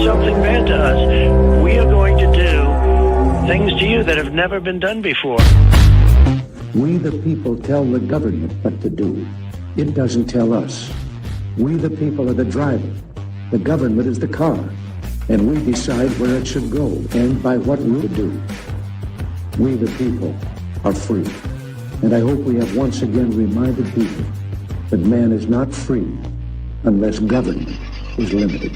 something bad to us, we are going to do things to you that have never been done before. We, the people, tell the government what to do. It doesn't tell us. We, the people, are the driver. The government is the car. And we decide where it should go and by what route to do. We, the people, are free. And I hope we have once again reminded people that man is not free unless government is limited.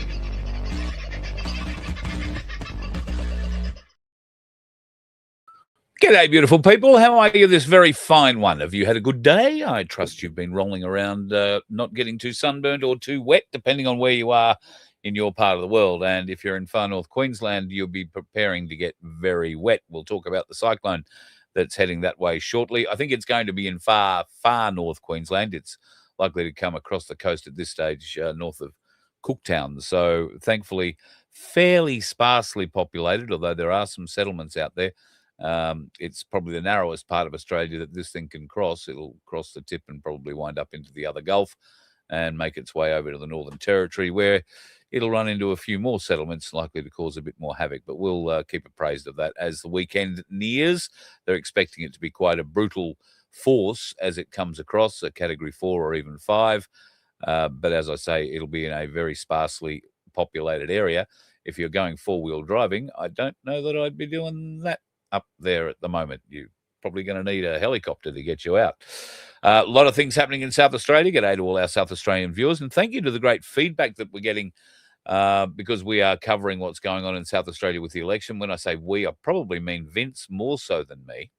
G'day, beautiful people. How are you this very fine one? Have you had a good day? I trust you've been rolling around, not getting too sunburned or too wet, depending on where you are in your part of the world. And if you're in far north Queensland, you'll be preparing to get very wet. We'll talk about the cyclone that's heading that way shortly. I think it's going to be in far north Queensland. It's likely to come across the coast at this stage, north of Cooktown. So thankfully, fairly sparsely populated, although there are some settlements out there. It's probably the narrowest part of Australia that this thing can cross. It'll cross the tip and probably wind up into the other Gulf and make its way over to the Northern Territory, where it'll run into a few more settlements, likely to cause a bit more havoc. But we'll keep appraised of that as the weekend nears. They're expecting it to be quite a brutal force as it comes across, a Category 4 or even 5. But as I say, it'll be in a very sparsely populated area. If you're going four-wheel driving, I don't know that I'd be doing that up there at the moment. You're probably going to need a helicopter to get you out. A lot of things happening in South Australia. G'day to all our South Australian viewers, and thank you to the great feedback that we're getting because we are covering what's going on in South Australia with the election. When I say we, I probably mean Vince more so than me.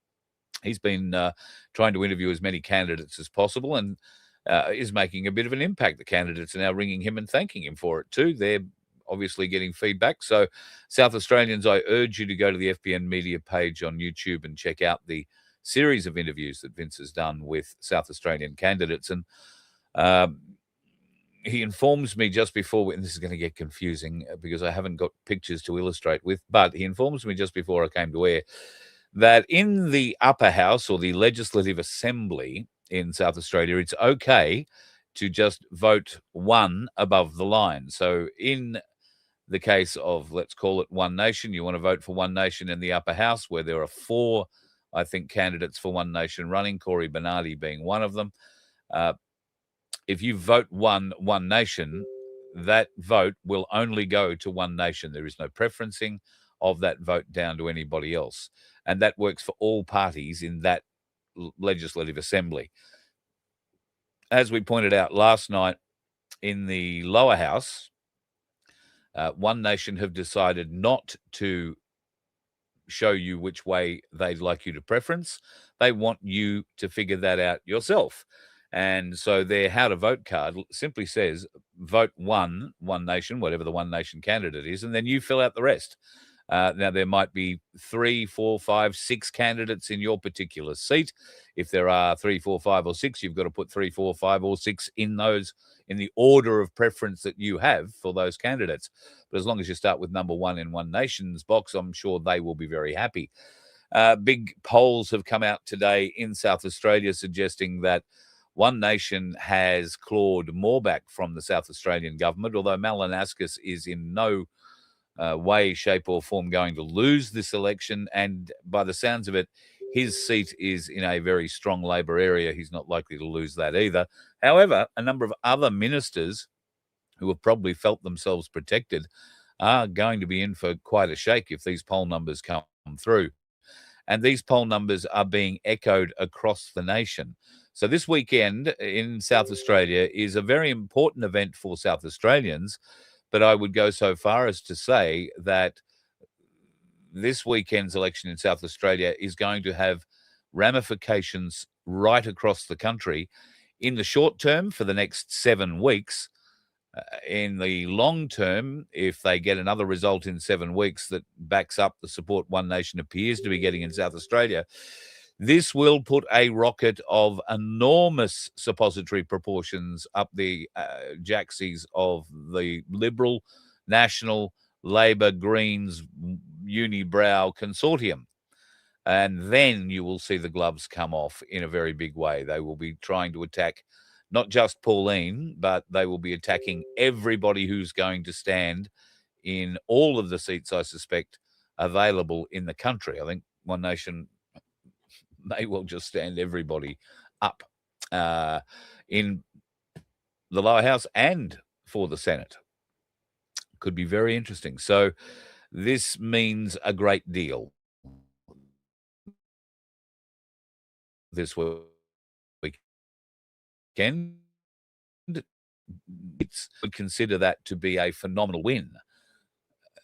He's been trying to interview as many candidates as possible and is making a bit of an impact. The candidates are now ringing him and thanking him for it too. They're obviously getting feedback. So South Australians, I urge you to go to the FBN Media page on YouTube and check out the series of interviews that Vince has done with South Australian candidates. And he informs me just before, and this is going to get confusing because I haven't got pictures to illustrate with, but he informs me just before I came to air that in the upper house or the Legislative Assembly in South Australia, it's okay to just vote one above the line. So in the case of, let's call it One Nation, you want to vote for One Nation in the upper house, where there are four, I think, candidates for One Nation running, Corey Bernardi being one of them. If you vote One Nation, that vote will only go to One Nation. There is no preferencing of that vote down to anybody else. And that works for all parties in that Legislative Assembly. As we pointed out last night in the lower house, One Nation have decided not to show you which way they'd like you to preference. They want you to figure that out yourself. And so their how to vote card simply says, vote One Nation, whatever the One Nation candidate is, and then you fill out the rest. Now, there might be 3, 4, 5, 6 candidates in your particular seat. If there are 3, 4, 5, or 6, you've got to put 3, 4, 5, or 6 in those in the order of preference that you have for those candidates. But as long as you start with number 1 in One Nation's box, I'm sure they will be very happy. Big polls have come out today in South Australia suggesting that One Nation has clawed more back from the South Australian government, although Malinaskis is in no way, shape or form going to lose this election. And by the sounds of it, his seat is in a very strong Labor area. He's not likely to lose that either. However, a number of other ministers who have probably felt themselves protected are going to be in for quite a shake if these poll numbers come through. And these poll numbers are being echoed across the nation. So this weekend in South Australia is a very important event for South Australians, but I would go so far as to say that this weekend's election in South Australia is going to have ramifications right across the country in the short term for the next 7 weeks. In the long term, if they get another result in 7 weeks that backs up the support One Nation appears to be getting in South Australia, this will put a rocket of enormous suppository proportions up the jacksies of the Liberal, National, Labor, Greens, unibrow consortium. And then you will see the gloves come off in a very big way. They will be trying to attack not just Pauline, but they will be attacking everybody who's going to stand in all of the seats, I suspect, available in the country. I think One Nation may well just stand everybody up in the lower house and for the Senate. Could be very interesting. So this means a great deal this weekend. It's would consider that to be a phenomenal win.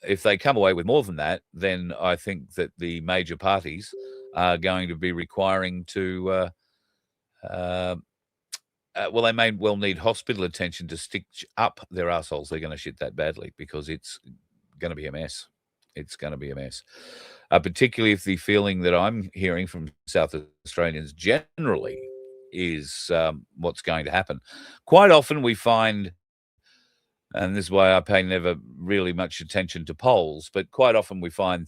If they come away with more than that, then I think that the major parties are going to be requiring to well, they may well need hospital attention to stitch up their arseholes. They're going to shit that badly because it's going to be a mess. It's going to be a mess. Particularly if the feeling that I'm hearing from South Australians generally is what's going to happen. Quite often we find, and this is why I pay never really much attention to polls, but quite often we find,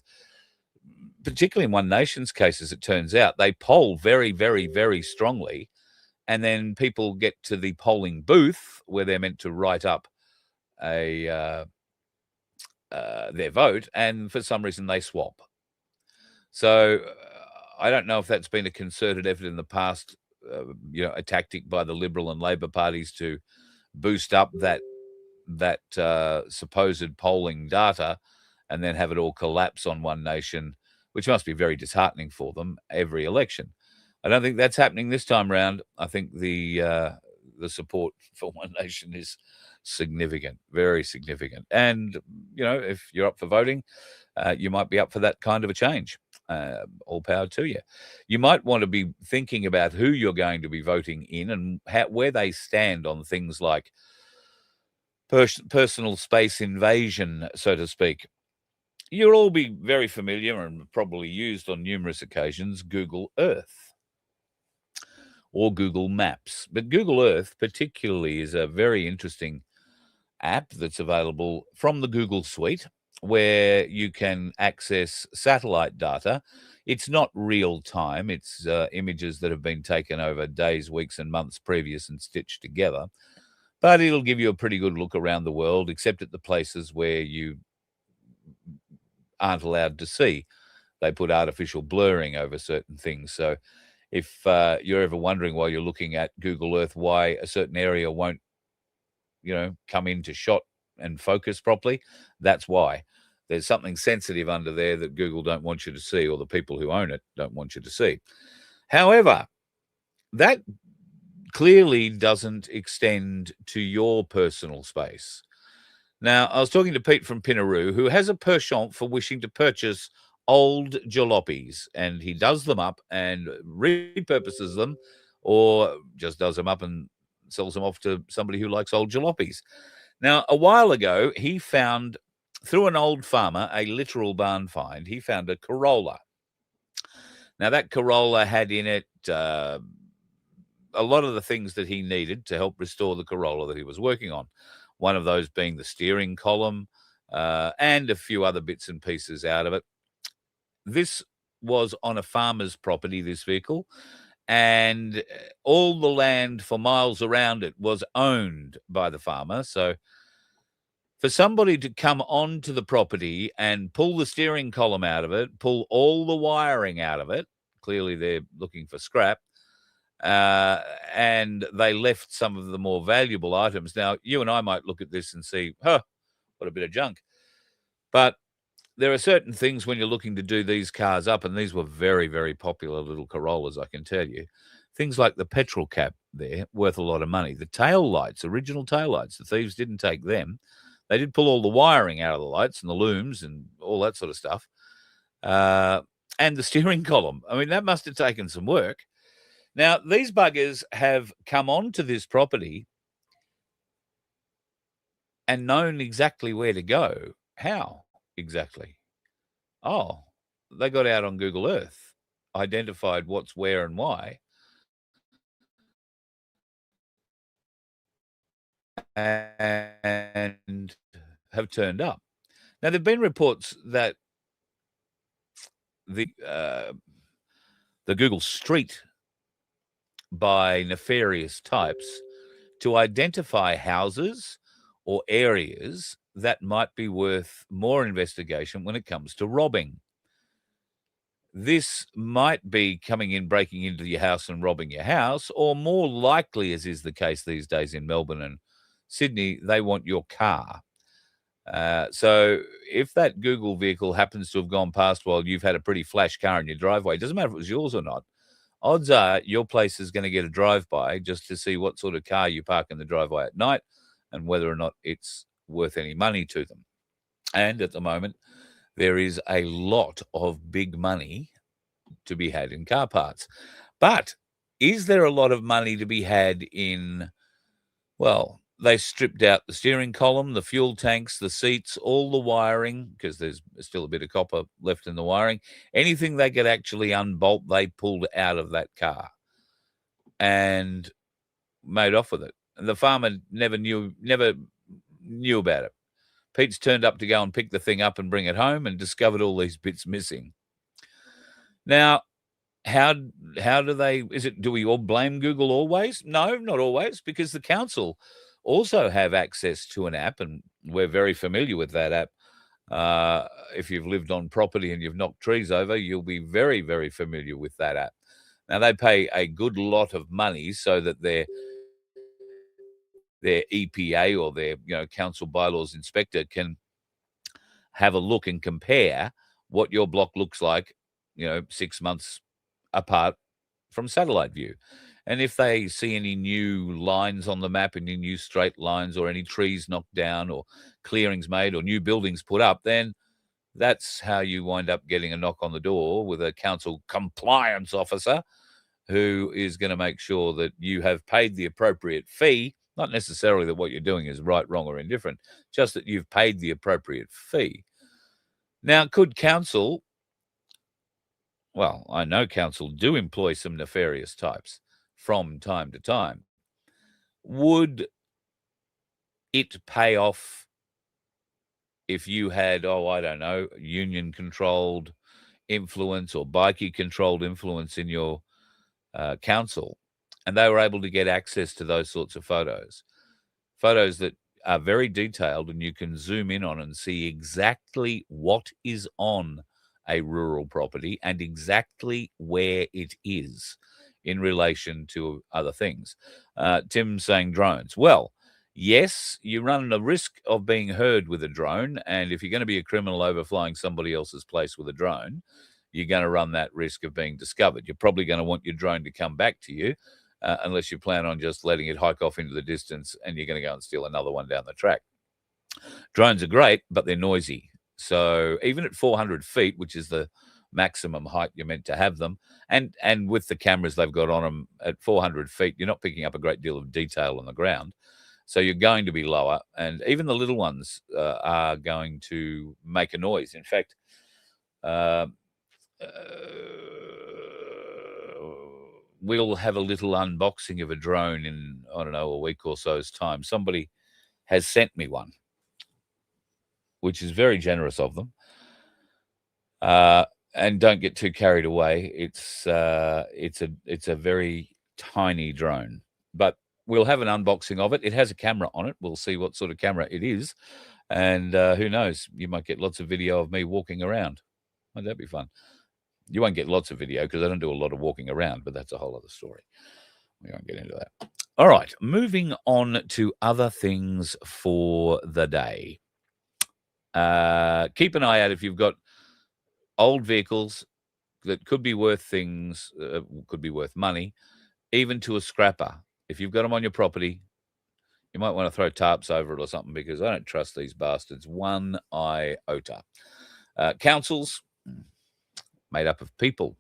particularly in One Nation's case, as it turns out, they poll very, very, very strongly. And then people get to the polling booth where they're meant to write up their vote, and for some reason they swap. So I don't know if that's been a concerted effort in the past, a tactic by the Liberal and Labor parties to boost up that supposed polling data and then have it all collapse on One Nation, which must be very disheartening for them every election. I don't think that's happening this time round. I think the support for One Nation is significant, very significant. And, if you're up for voting, you might be up for that kind of a change. All power to you. You might want to be thinking about who you're going to be voting in and where they stand on things like personal space invasion, so to speak. You'll all be very familiar and probably used on numerous occasions Google Earth or Google Maps. But Google Earth particularly is a very interesting app that's available from the Google Suite, where you can access satellite data. It's not real time. It's images that have been taken over days, weeks, and months previous and stitched together. But it'll give you a pretty good look around the world, except at the places where you aren't allowed to see. They put artificial blurring over certain things. So if you're ever wondering while you're looking at Google Earth why a certain area won't, come into shot and focus properly, that's why. There's something sensitive under there that Google don't want you to see, or the people who own it don't want you to see. However, that clearly doesn't extend to your personal space. Now, I was talking to Pete from Pinaroo, who has a penchant for wishing to purchase old jalopies, and he does them up and repurposes them, or just does them up and sells them off to somebody who likes old jalopies. Now, a while ago, he found, through an old farmer, a literal barn find, he found a Corolla. Now, that Corolla had in it a lot of the things that he needed to help restore the Corolla that he was working on. One of those being the steering column and a few other bits and pieces out of it. This was on a farmer's property, this vehicle, and all the land for miles around it was owned by the farmer. So for somebody to come onto the property and pull the steering column out of it, pull all the wiring out of it, clearly they're looking for scrap, and they left some of the more valuable items. Now, you and I might look at this and see, what a bit of junk. But there are certain things when you're looking to do these cars up, and these were very, very popular little Corollas, I can tell you. Things like the petrol cap there, worth a lot of money. The tail lights, original tail lights, the thieves didn't take them. They did pull all the wiring out of the lights and the looms and all that sort of stuff. And the steering column. I mean, that must have taken some work. Now, these buggers have come onto this property and known exactly where to go. How exactly? Oh, they got out on Google Earth, identified what's where and why, and have turned up. Now, there have been reports that the Google Street by nefarious types to identify houses or areas that might be worth more investigation when it comes to robbing. This might be coming in, breaking into your house and robbing your house, or more likely, as is the case these days in Melbourne and Sydney, they want your car. So if that Google vehicle happens to have gone past while you've had a pretty flash car in your driveway, it doesn't matter if it was yours or not, odds are your place is going to get a drive-by just to see what sort of car you park in the driveway at night and whether or not it's worth any money to them. And at the moment, there is a lot of big money to be had in car parts. But is there a lot of money to be had in, well, they stripped out the steering column, the fuel tanks, the seats, all the wiring, because there's still a bit of copper left in the wiring. Anything they could actually unbolt, they pulled out of that car and made off with it. And the farmer never knew about it. Pete's turned up to go and pick the thing up and bring it home and discovered all these bits missing. Now, how do they, do we all blame Google always? No, not always, because the council also have access to an app, and we're very familiar with that app. If you've lived on property and you've knocked trees over, you'll be very, very familiar with that app. Now, they pay a good lot of money so that their EPA or their council bylaws inspector can have a look and compare what your block looks like 6 months apart from satellite view. And if they see any new lines on the map, any new straight lines or any trees knocked down or clearings made or new buildings put up, then that's how you wind up getting a knock on the door with a council compliance officer who is going to make sure that you have paid the appropriate fee, not necessarily that what you're doing is right, wrong, or indifferent, just that you've paid the appropriate fee. Now, could council, well, I know council do employ some nefarious types from time to time. Would it pay off if you had, I don't know, union-controlled influence or bikie-controlled influence in your council, and they were able to get access to those sorts of photos that are very detailed, and you can zoom in on and see exactly what is on a rural property and exactly where it is in relation to other things. Tim's saying drones. Well, yes, you run the risk of being heard with a drone, and if you're going to be a criminal overflying somebody else's place with a drone, you're going to run that risk of being discovered. You're probably going to want your drone to come back to you, unless you plan on just letting it hike off into the distance and you're going to go and steal another one down the track. Drones are great, but they're noisy. So even at 400 feet, which is the maximum height you're meant to have them, and with the cameras they've got on them at 400 feet, you're not picking up a great deal of detail on the ground. So you're going to be lower, and even the little ones are going to make a noise. In fact, we'll have a little unboxing of a drone in, I don't know, a week or so's time. Somebody has sent me one, which is very generous of them. And don't get too carried away. It's a very tiny drone, but we'll have an unboxing of it. It has a camera on it. We'll see what sort of camera it is. And who knows, you might get lots of video of me walking around. Won't that be fun? You won't get lots of video because I don't do a lot of walking around, but that's a whole other story. We won't get into that. All right, moving on to other things for the day. Keep an eye out if you've got old vehicles that could be worth things, could be worth money, even to a scrapper. If you've got them on your property, you might want to throw tarps over it or something, because I don't trust these bastards one iota. Councils, made up of people,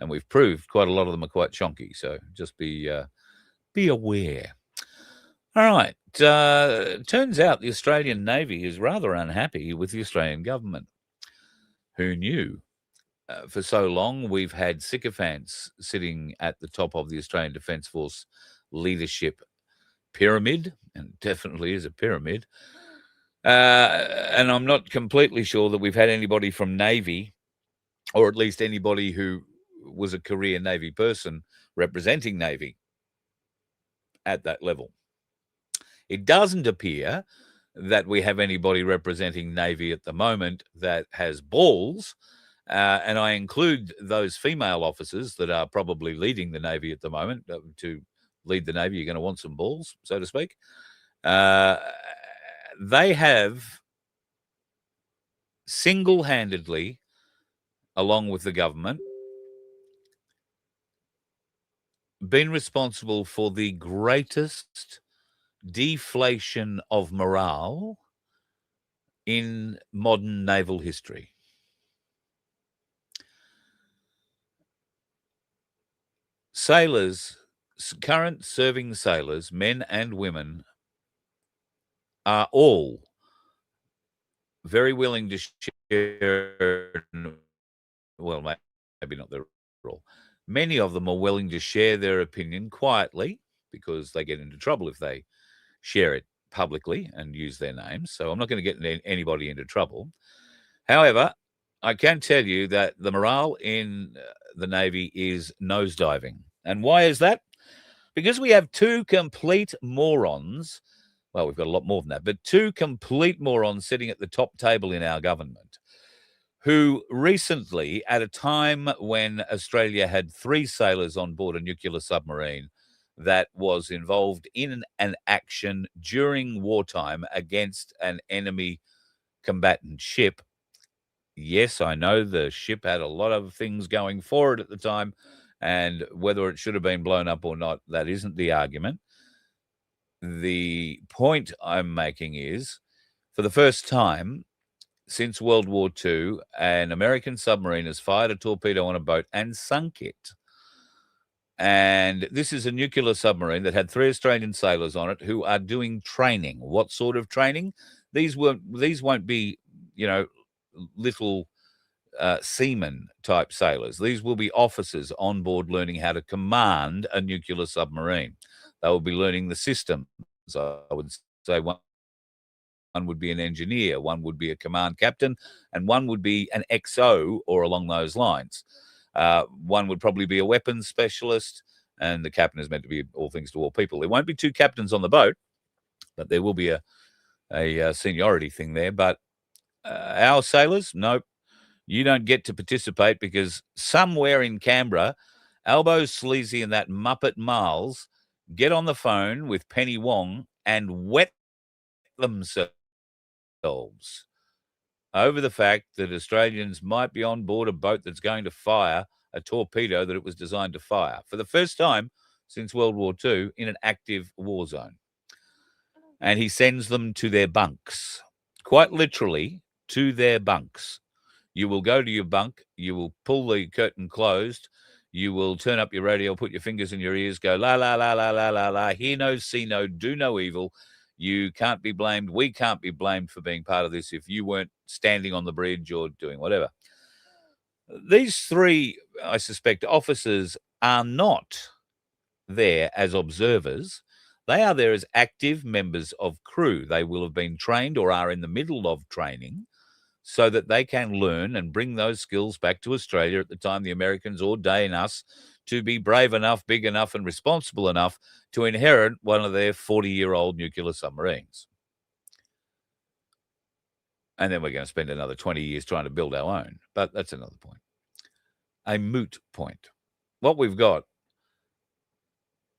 and we've proved quite a lot of them are quite chonky, so just be aware. All right. Turns out the Australian Navy is rather unhappy with the Australian government. Who knew? For so long, we've had sycophants sitting at the top of the Australian Defence Force leadership pyramid, and definitely is a pyramid. And I'm not completely sure that we've had anybody from Navy, or at least anybody who was a career Navy person representing Navy at that level. It doesn't appear that we have anybody representing Navy at the moment that has balls, and I include those female officers that are probably leading the Navy at the moment. To lead the Navy, you're going to want some balls, so to speak. They have single-handedly, along with the government, been responsible for the greatest deflation of morale in modern naval history. Sailors, current serving sailors, men and women, are all very willing to share, well, maybe not they're all. Many of them are willing to share their opinion quietly because they get into trouble if they share it publicly and use their names. So I'm not going to get anybody into trouble. However, I can tell you that the morale in the Navy is nosediving. And why is that? Because we have two complete morons. Well, we've got a lot more than that, but two complete morons sitting at the top table in our government who recently, at a time when Australia had 3 sailors on board a nuclear submarine that was involved in an action during wartime against an enemy combatant ship. Yes, I know the ship had a lot of things going for it at the time, and whether it should have been blown up or not, that isn't the argument. The point I'm making is, for the first time since World War II, an American submarine has fired a torpedo on a boat and sunk it. And this is a nuclear submarine that had 3 Australian sailors on it who are doing training. What sort of training? These won't be, little seaman type sailors. These will be officers on board learning how to command a nuclear submarine. They will be learning the systems. I would say one would be an engineer, one would be a command captain, and one would be an XO or along those lines. One would probably be a weapons specialist, and the captain is meant to be all things to all people. There won't be 2 captains on the boat, but there will be a seniority thing there. But our sailors, nope, you don't get to participate because somewhere in Canberra, Albo, Sleazy, and that Muppet Marles get on the phone with Penny Wong and wet themselves over the fact that Australians might be on board a boat that's going to fire a torpedo that it was designed to fire for the first time since World War II in an active war zone. And he sends them to their bunks, quite literally to their bunks. You will go to your bunk, you will pull the curtain closed, you will turn up your radio, put your fingers in your ears, go la, la, la, la, la, la, la, hear no, see no, do no evil. You can't be blamed. We can't be blamed for being part of this if you weren't standing on the bridge or doing whatever. These 3, I suspect, officers are not there as observers. They are there as active members of crew. They will have been trained or are in the middle of training so that they can learn and bring those skills back to Australia at the time the Americans ordain us to be brave enough, big enough, and responsible enough to inherit one of their 40-year-old nuclear submarines. And then we're going to spend another 20 years trying to build our own. But that's another point. A moot point. What we've got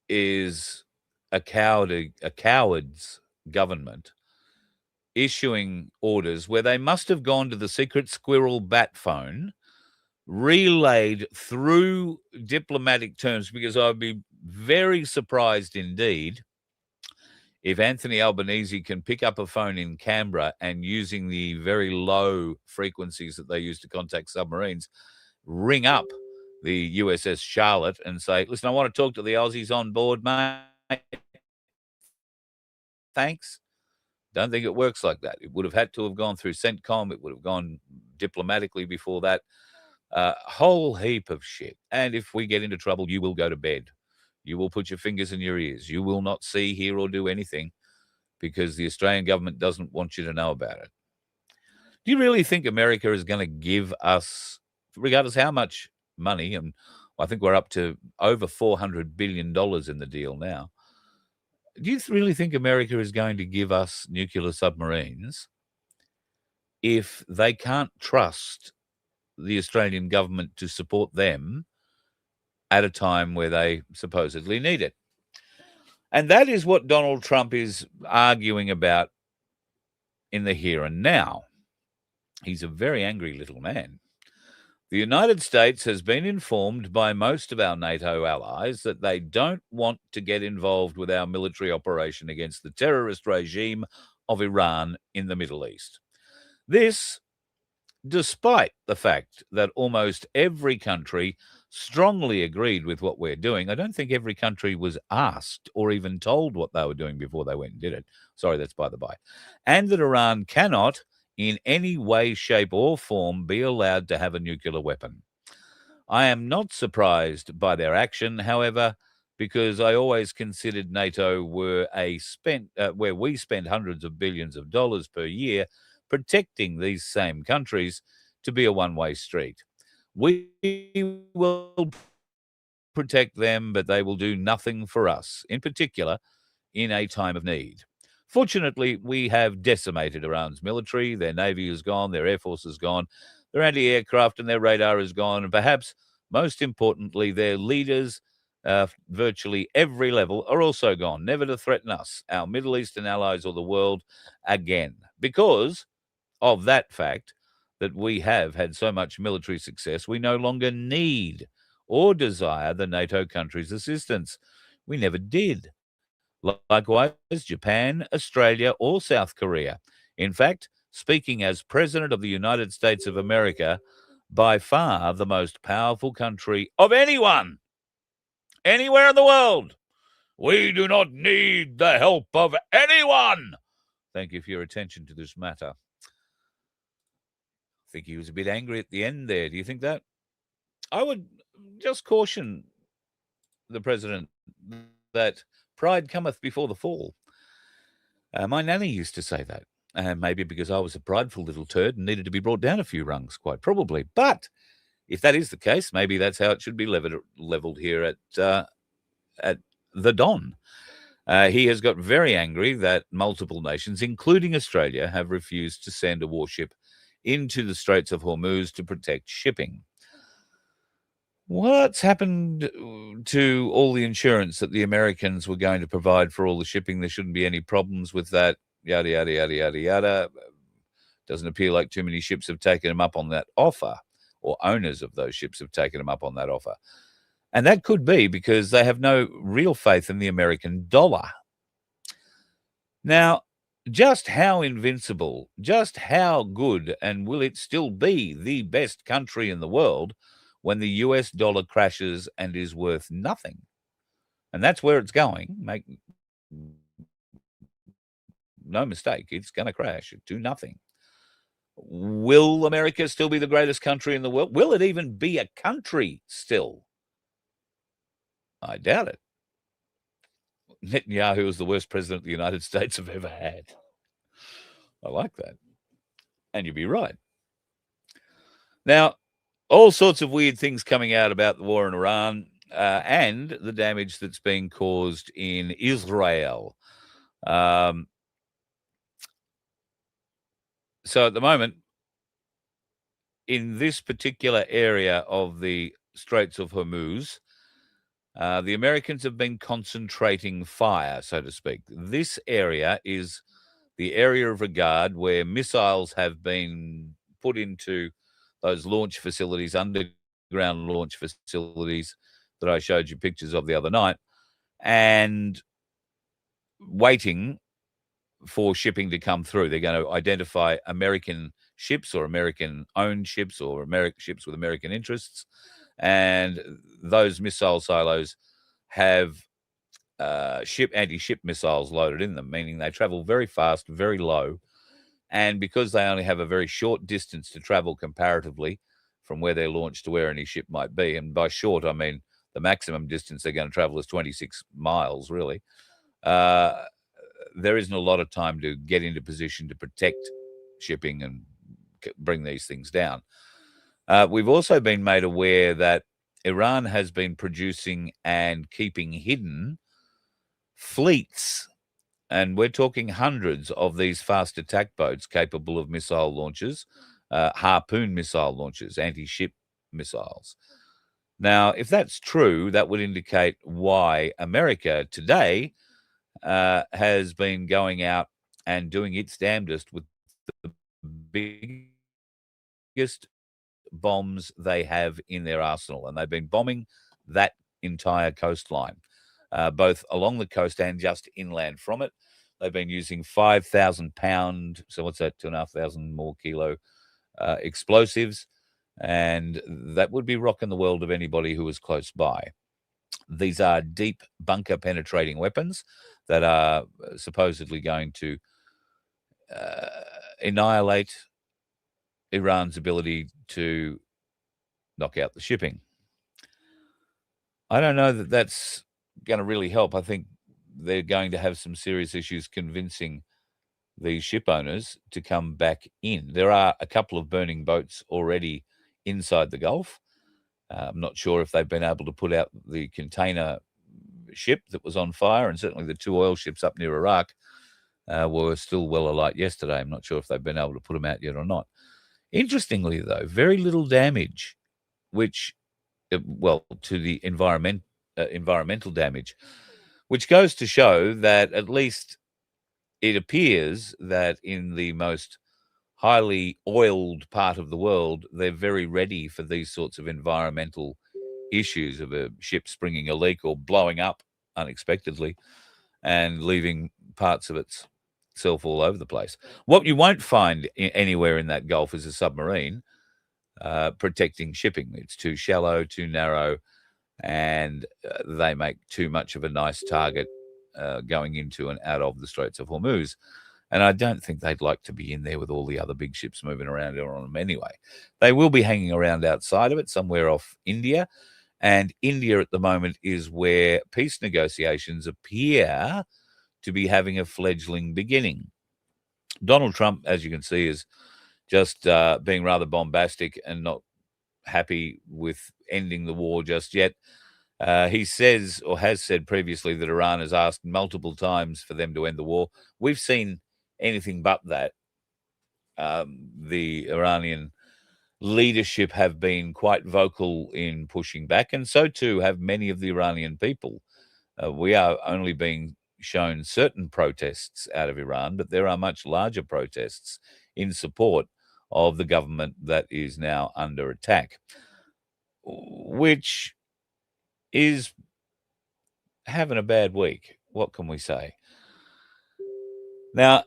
is a coward's government issuing orders where they must have gone to the secret squirrel bat phone, relayed through diplomatic terms, because I'd be very surprised indeed if Anthony Albanese can pick up a phone in Canberra and, using the very low frequencies that they use to contact submarines, ring up the USS Charlotte and say, listen, I want to talk to the Aussies on board, mate. Thanks. Don't think it works like that. It would have had to have gone through CENTCOM. It would have gone diplomatically before that. Whole heap of shit. And if we get into trouble, you will go to bed. You will put your fingers in your ears. You will not see, hear, or do anything because the Australian government doesn't want you to know about it. Do you really think America is going to give us, regardless how much money, and I think we're up to over $400 billion in the deal now, Do you really think America is going to give us nuclear submarines if they can't trust the Australian government to support them at a time where they supposedly need it? And that is what Donald Trump is arguing about in the here and now. He's a very angry little man. The United States has been informed by most of our NATO allies that they don't want to get involved with our military operation against the terrorist regime of Iran in the Middle East. This, despite the fact that almost every country strongly agreed with what we're doing. I don't think every country was asked or even told what they were doing before they went and did it. Sorry, that's by the by. And that Iran cannot, in any way, shape, or form, be allowed to have a nuclear weapon. I am not surprised by their action, however, because I always considered NATO where we spent hundreds of billions of dollars per year protecting these same countries to be a one-way street. We will protect them, but they will do nothing for us, in particular, in a time of need. Fortunately, we have decimated Iran's military. Their navy is gone, their air force is gone, their anti-aircraft and their radar is gone, and perhaps most importantly, their leaders, virtually every level, are also gone, never to threaten us, our Middle Eastern allies, or the world again. Because of that fact that we have had so much military success, we no longer need or desire the NATO countries' assistance. We never did. Likewise, Japan, Australia, or South Korea. In fact, speaking as President of the United States of America, by far the most powerful country of anyone, anywhere in the world, we do not need the help of anyone. Thank you for your attention to this matter. I think he was a bit angry at the end there. Do you think that? I would just caution the president that pride cometh before the fall. My nanny used to say that, maybe because I was a prideful little turd and needed to be brought down a few rungs, quite probably. But if that is the case, maybe that's how it should be leveled here at the Don. He has got very angry that multiple nations, including Australia, have refused to send a warship into the Straits of Hormuz to protect shipping. What's happened to all the insurance that the Americans were going to provide for all the shipping? There shouldn't be any problems with that, yada, yada, yada, yada, yada. Doesn't appear like too many ships have taken them up on that offer, or owners of those ships have taken them up on that offer. And that could be because they have no real faith in the American dollar. Now, just how invincible, just how good, and will it still be the best country in the world when the US dollar crashes and is worth nothing? And that's where it's going. Make no mistake, it's going to crash to nothing. Will America still be the greatest country in the world? Will it even be a country still? I doubt it. Netanyahu is the worst president the United States have ever had. I like that. And you'd be right. Now, all sorts of weird things coming out about the war in Iran and the damage that's being caused in Israel. So at the moment, in this particular area of the Straits of Hormuz, the Americans have been concentrating fire, so to speak. This area is the area of regard where missiles have been put into those launch facilities, underground launch facilities that I showed you pictures of the other night, and waiting for shipping to come through. They're going to identify American ships or American-owned ships or ships with American interests, and those missile silos have anti-ship missiles loaded in them, meaning they travel very fast, very low, and because they only have a very short distance to travel comparatively from where they're launched to where any ship might be, and by short, I mean the maximum distance they're going to travel is 26 miles, really, there isn't a lot of time to get into position to protect shipping and bring these things down. We've also been made aware that Iran has been producing and keeping hidden fleets, and we're talking hundreds of these fast attack boats capable of missile launches, harpoon missile launches, anti-ship missiles. Now, if that's true, that would indicate why America today has been going out and doing its damnedest with the biggest bombs they have in their arsenal. And they've been bombing that entire coastline, both along the coast and just inland from it. They've been using 5,000 pound, so what's that, 2,500 more kilo explosives. And that would be rocking the world of anybody who was close by. These are deep bunker penetrating weapons that are supposedly going to annihilate Iran's ability to knock out the shipping. I don't know that that's going to really help. I think they're going to have some serious issues convincing these ship owners to come back in. There are a couple of burning boats already inside the Gulf. I'm not sure if they've been able to put out the container ship that was on fire, and certainly the two oil ships up near Iraq were still well alight yesterday. I'm not sure if they've been able to put them out yet or not. Interestingly, though, very little damage, which, to the environmental damage, which goes to show that at least it appears that in the most highly oiled part of the world, they're very ready for these sorts of environmental issues of a ship springing a leak or blowing up unexpectedly and leaving parts of itself all over the place. What you won't find anywhere in that Gulf is a submarine protecting shipping. It's too shallow, too narrow, and they make too much of a nice target going into and out of the Straits of Hormuz. And I don't think they'd like to be in there with all the other big ships moving around on them anyway. They will be hanging around outside of it, somewhere off India. And India at the moment is where peace negotiations appear to be having a fledgling beginning. Donald Trump, as you can see, is just being rather bombastic and not happy with ending the war just yet. He says, or has said previously, that Iran has asked multiple times for them to end the war. We've seen anything but that. The Iranian leadership have been quite vocal in pushing back, and so too have many of the Iranian people. We are only being shown certain protests out of Iran, but there are much larger protests in support of the government that is now under attack, which is having a bad week. What can we say? Now,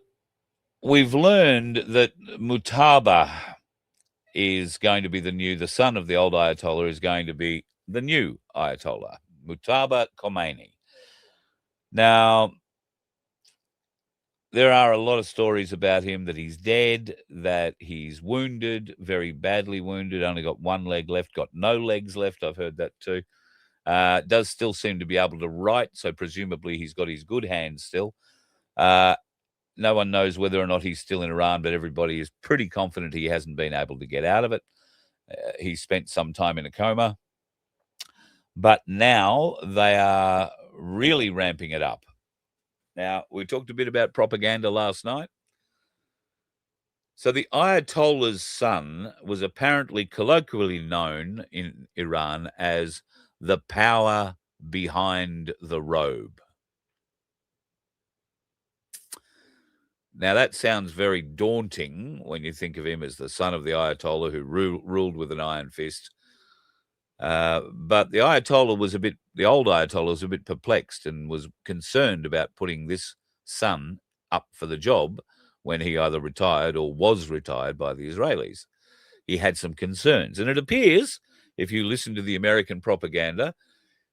we've learned that Mujtaba is going to be the son of the old Ayatollah is going to be the new Ayatollah, Mujtaba Khomeini. Now, there are a lot of stories about him that he's dead, that he's wounded, very badly wounded, only got one leg left, got no legs left. I've heard that too. Does still seem to be able to write, so presumably he's got his good hands still. No one knows whether or not he's still in Iran, but everybody is pretty confident he hasn't been able to get out of it. He spent some time in a coma. But now they are really ramping it up. Now, we talked a bit about propaganda last night. So the Ayatollah's son was apparently colloquially known in Iran as the power behind the robe. Now, that sounds very daunting when you think of him as the son of the Ayatollah who ruled with an iron fist. But the old Ayatollah was a bit perplexed and was concerned about putting this son up for the job when he either retired or was retired by the Israelis. He had some concerns. And it appears, if you listen to the American propaganda,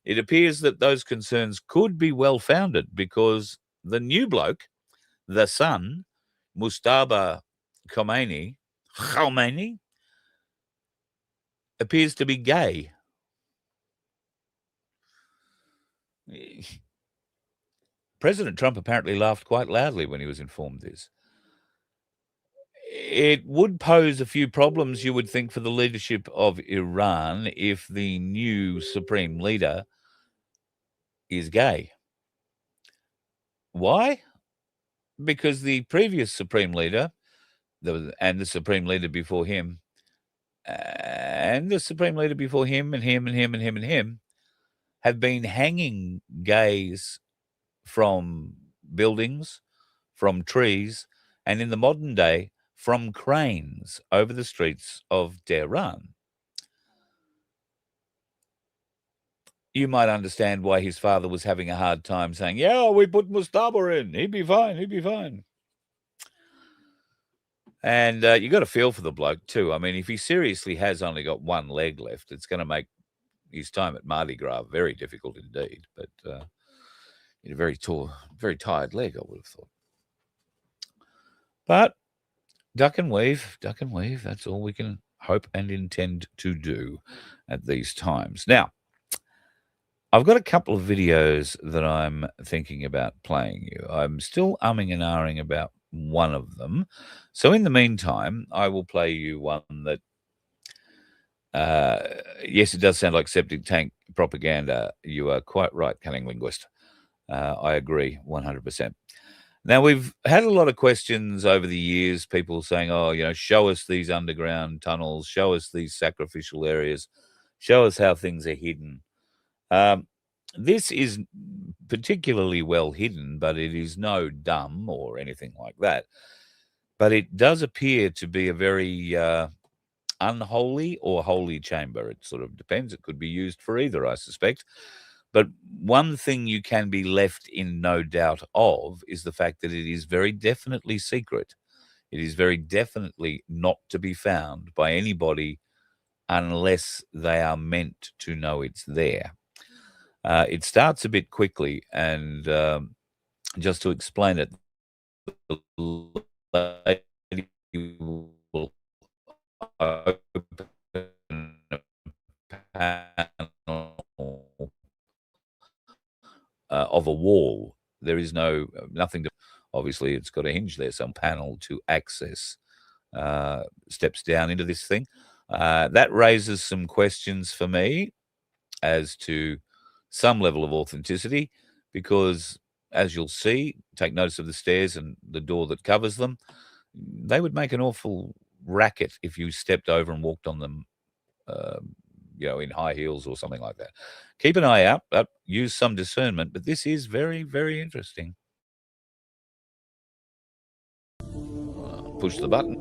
it appears that those concerns could be well-founded because the new bloke, the son, Mujtaba Khomeini, appears to be gay. President Trump apparently laughed quite loudly when he was informed this. It would pose a few problems, you would think, for the leadership of Iran if the new supreme leader is gay. Why? Because the previous Supreme Leader, and the Supreme Leader before him, and the Supreme Leader before him, and him, and him, and him, and him, have been hanging gays from buildings, from trees, and in the modern day, from cranes over the streets of Tehran. You might understand why his father was having a hard time saying, yeah, we put Mustafa in. He'd be fine. He'd be fine. And you got to feel for the bloke, too. I mean, if he seriously has only got one leg left, it's going to make his time at Mardi Gras very difficult indeed. But a very tired leg, I would have thought. But duck and weave. That's all we can hope and intend to do at these times. Now, I've got a couple of videos that I'm thinking about playing you. I'm still umming and ahhing about one of them. So in the meantime, I will play you one that, yes, it does sound like septic tank propaganda. You are quite right, cunning linguist. I agree 100%. Now, we've had a lot of questions over the years, people saying, oh, show us these underground tunnels, show us these sacrificial areas, show us how things are hidden. This is particularly well hidden, but it is no dumb or anything like that. But it does appear to be a very unholy or holy chamber. It sort of depends. It could be used for either, I suspect. But one thing you can be left in no doubt of is the fact that it is very definitely secret. It is very definitely not to be found by anybody unless they are meant to know it's there. It starts a bit quickly, and just to explain it, the lady will open a panel of a wall. There is nothing to, obviously it's got a hinge there, some panel to access, steps down into this thing. That raises some questions for me as to some level of authenticity, because as you'll see, take notice of the stairs and the door that covers them. They would make an awful racket if you stepped over and walked on them, in high heels or something like that. Keep an eye out, but use some discernment. But this is very, very interesting. Push the button.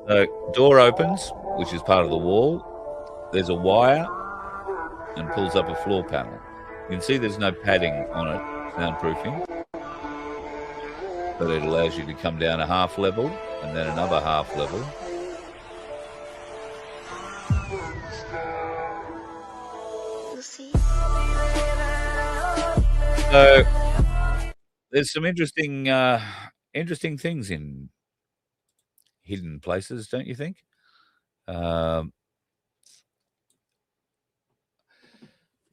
So door opens, which is part of the wall. There's a wire and pulls up a floor panel. You can see there's no padding on it, soundproofing. But it allows you to come down a half level and then another half level. So there's some interesting things in hidden places, don't you think?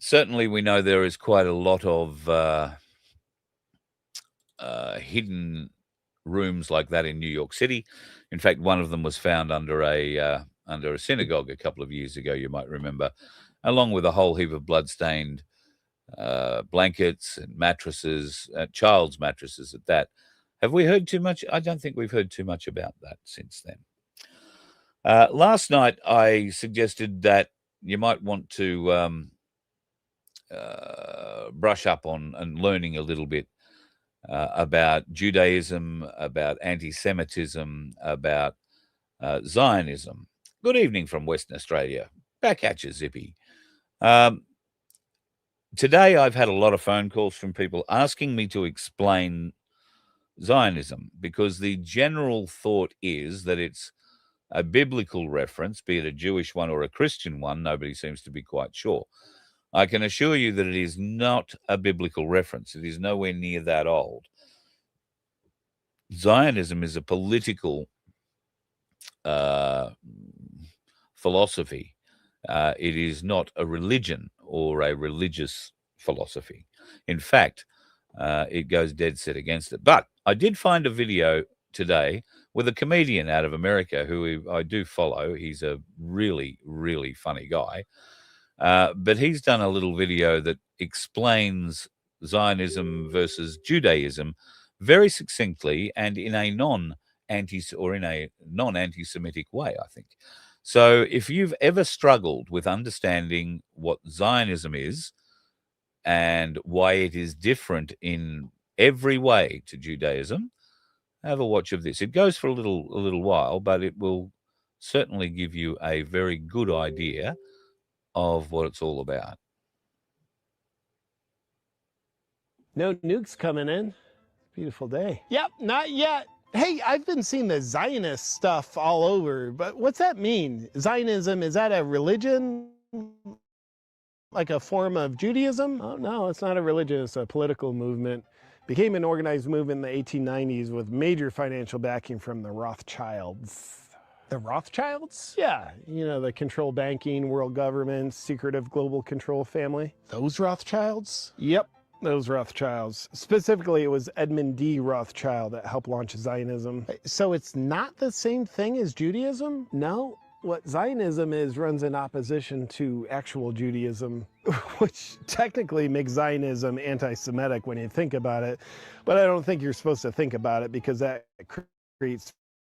Certainly, we know there is quite a lot of hidden rooms like that in New York City. In fact, one of them was found under a synagogue a couple of years ago, you might remember, along with a whole heap of blood-stained blankets and mattresses, child's mattresses at that. Have we heard too much? I don't think we've heard too much about that since then. Last night, I suggested that you might want to brush up on and learning a little bit about Judaism, about anti-Semitism, about Zionism. Good evening from Western Australia. Back at you, Zippy. Today, I've had a lot of phone calls from people asking me to explain Zionism, because the general thought is that it's a biblical reference, be it a Jewish one or a Christian one. Nobody seems to be quite sure. I can assure you that it is not a biblical reference. It is nowhere near that old. Zionism is a political philosophy. It is not a religion or a religious philosophy. In fact, it goes dead set against it. But I did find a video today with a comedian out of America who I do follow. He's a really, really funny guy. But he's done a little video that explains Zionism versus Judaism very succinctly and in a non-anti-Semitic way, I think. So if you've ever struggled with understanding what Zionism is and why it is different in every way to Judaism, have a watch of this. It goes for a little while, but it will certainly give you a very good idea of what it's all about. No nukes coming in. Beautiful day. Yep, not yet. Hey, I've been seeing the Zionist stuff all over, but what's that mean? Zionism, is that a religion? Like a form of Judaism? Oh, no, it's not a religion, it's a political movement. Became an organized movement in the 1890s with major financial backing from the Rothschilds. The Rothschilds? Yeah, you know, the control banking, world government, secretive global control family. Those Rothschilds? Yep. Those Rothschilds. Specifically, it was Edmund D. Rothschild that helped launch Zionism. So it's not the same thing as Judaism? No. What Zionism is runs in opposition to actual Judaism, which technically makes Zionism anti-Semitic when you think about it. But I don't think you're supposed to think about it because that creates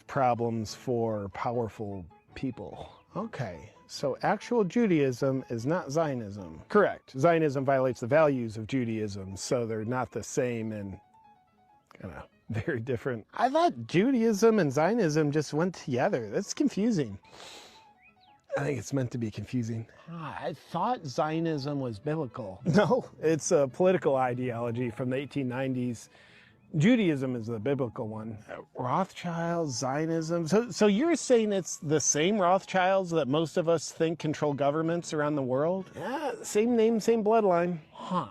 problems for powerful people. Okay. So actual Judaism is not Zionism. Correct. Zionism violates the values of Judaism, so they're not the same and kind of very different. I thought Judaism and Zionism just went together. That's confusing. I think it's meant to be confusing. I thought Zionism was biblical. No, it's a political ideology from the 1890s. Judaism is the biblical one. Rothschilds, Zionism. So you're saying it's the same Rothschilds that most of us think control governments around the world? Yeah, same name, same bloodline. Huh.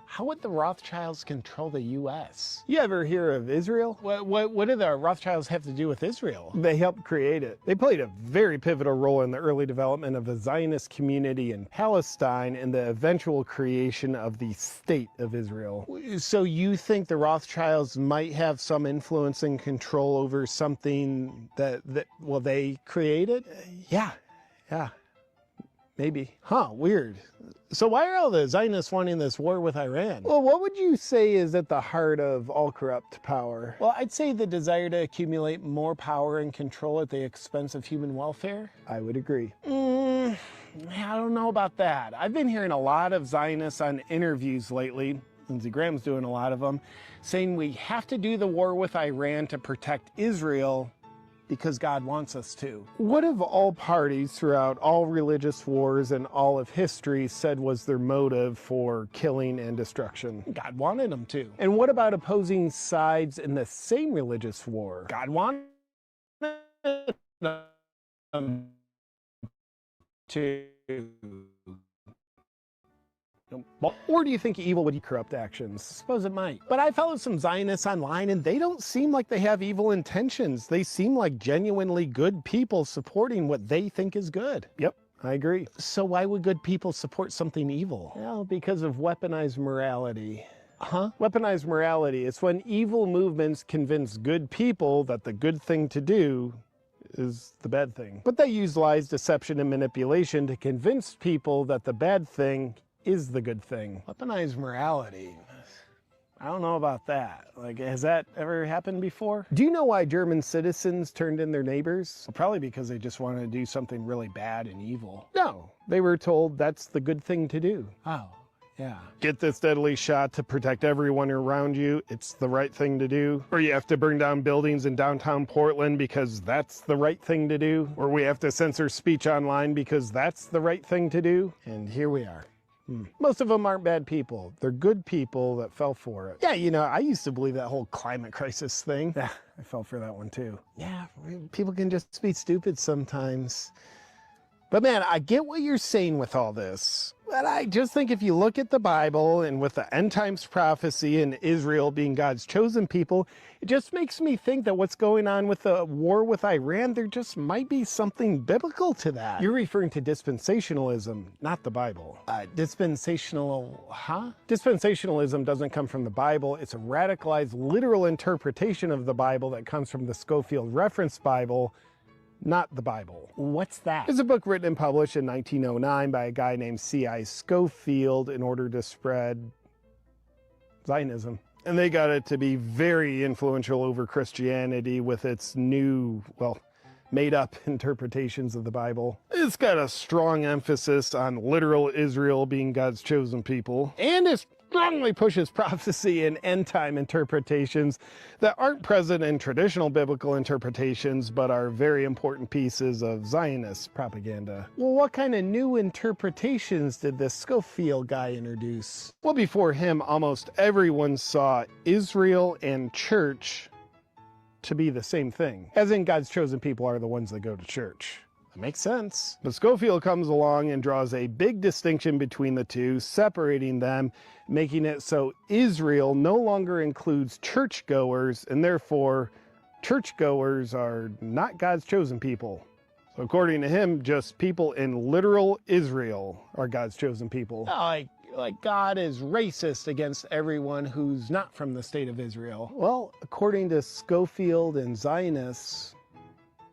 How would the Rothschilds control the U.S.? You ever hear of Israel? What do the Rothschilds have to do with Israel? They helped create it. They played a very pivotal role in the early development of a Zionist community in Palestine and the eventual creation of the State of Israel. So you think the Rothschilds might have some influence and control over something that they created? Yeah. Maybe. Huh, weird. So why are all the Zionists wanting this war with Iran? Well, what would you say is at the heart of all corrupt power? Well, I'd say the desire to accumulate more power and control at the expense of human welfare. I would agree. I don't know about that. I've been hearing a lot of Zionists on interviews lately, Lindsey Graham's doing a lot of them, saying we have to do the war with Iran to protect Israel because God wants us to. What have all parties throughout all religious wars and all of history said was their motive for killing and destruction? God wanted them to. And what about opposing sides in the same religious war? God wanted them to. Or do you think evil would corrupt actions? Suppose it might. But I followed some Zionists online and they don't seem like they have evil intentions. They seem like genuinely good people supporting what they think is good. Yep, I agree. So why would good people support something evil? Well, because of weaponized morality. Huh? Weaponized morality. It's when evil movements convince good people that the good thing to do is the bad thing. But they use lies, deception, and manipulation to convince people that the bad thing is the good thing. Weaponized morality. I don't know about that. Like, has that ever happened before? Do you know why German citizens turned in their neighbors? Well, probably because they just wanted to do something really bad and evil. No, they were told that's the good thing to do. Oh, yeah. Get this deadly shot to protect everyone around you. It's the right thing to do. Or you have to burn down buildings in downtown Portland because that's the right thing to do. Or we have to censor speech online because that's the right thing to do. And here we are. Most of them aren't bad people. They're good people that fell for it. Yeah, you know, I used to believe that whole climate crisis thing. Yeah, I fell for that one too. Yeah, people can just be stupid sometimes. But man, I get what you're saying with all this. But I just think if you look at the Bible and with the end times prophecy and Israel being God's chosen people, it just makes me think that what's going on with the war with Iran, there just might be something biblical to that. You're referring to dispensationalism, not the Bible. Dispensationalism doesn't come from the Bible. It's a radicalized literal interpretation of the Bible that comes from the Scofield Reference Bible, not the Bible. What's that? It's a book written and published in 1909 by a guy named C.I. Scofield in order to spread Zionism. And they got it to be very influential over Christianity with its new, well, made-up interpretations of the Bible. It's got a strong emphasis on literal Israel being God's chosen people, and it strongly pushes prophecy and end-time interpretations that aren't present in traditional biblical interpretations, but are very important pieces of Zionist propaganda. Well, what kind of new interpretations did this Scofield guy introduce? Well, before him, almost everyone saw Israel and church to be the same thing, as in God's chosen people are the ones that go to church. That makes sense. But Scofield comes along and draws a big distinction between the two, separating them, making it so Israel no longer includes churchgoers, and therefore churchgoers are not God's chosen people. So according to him, just people in literal Israel are God's chosen people. Like God is racist against everyone who's not from the state of Israel. Well, according to Scofield and Zionists,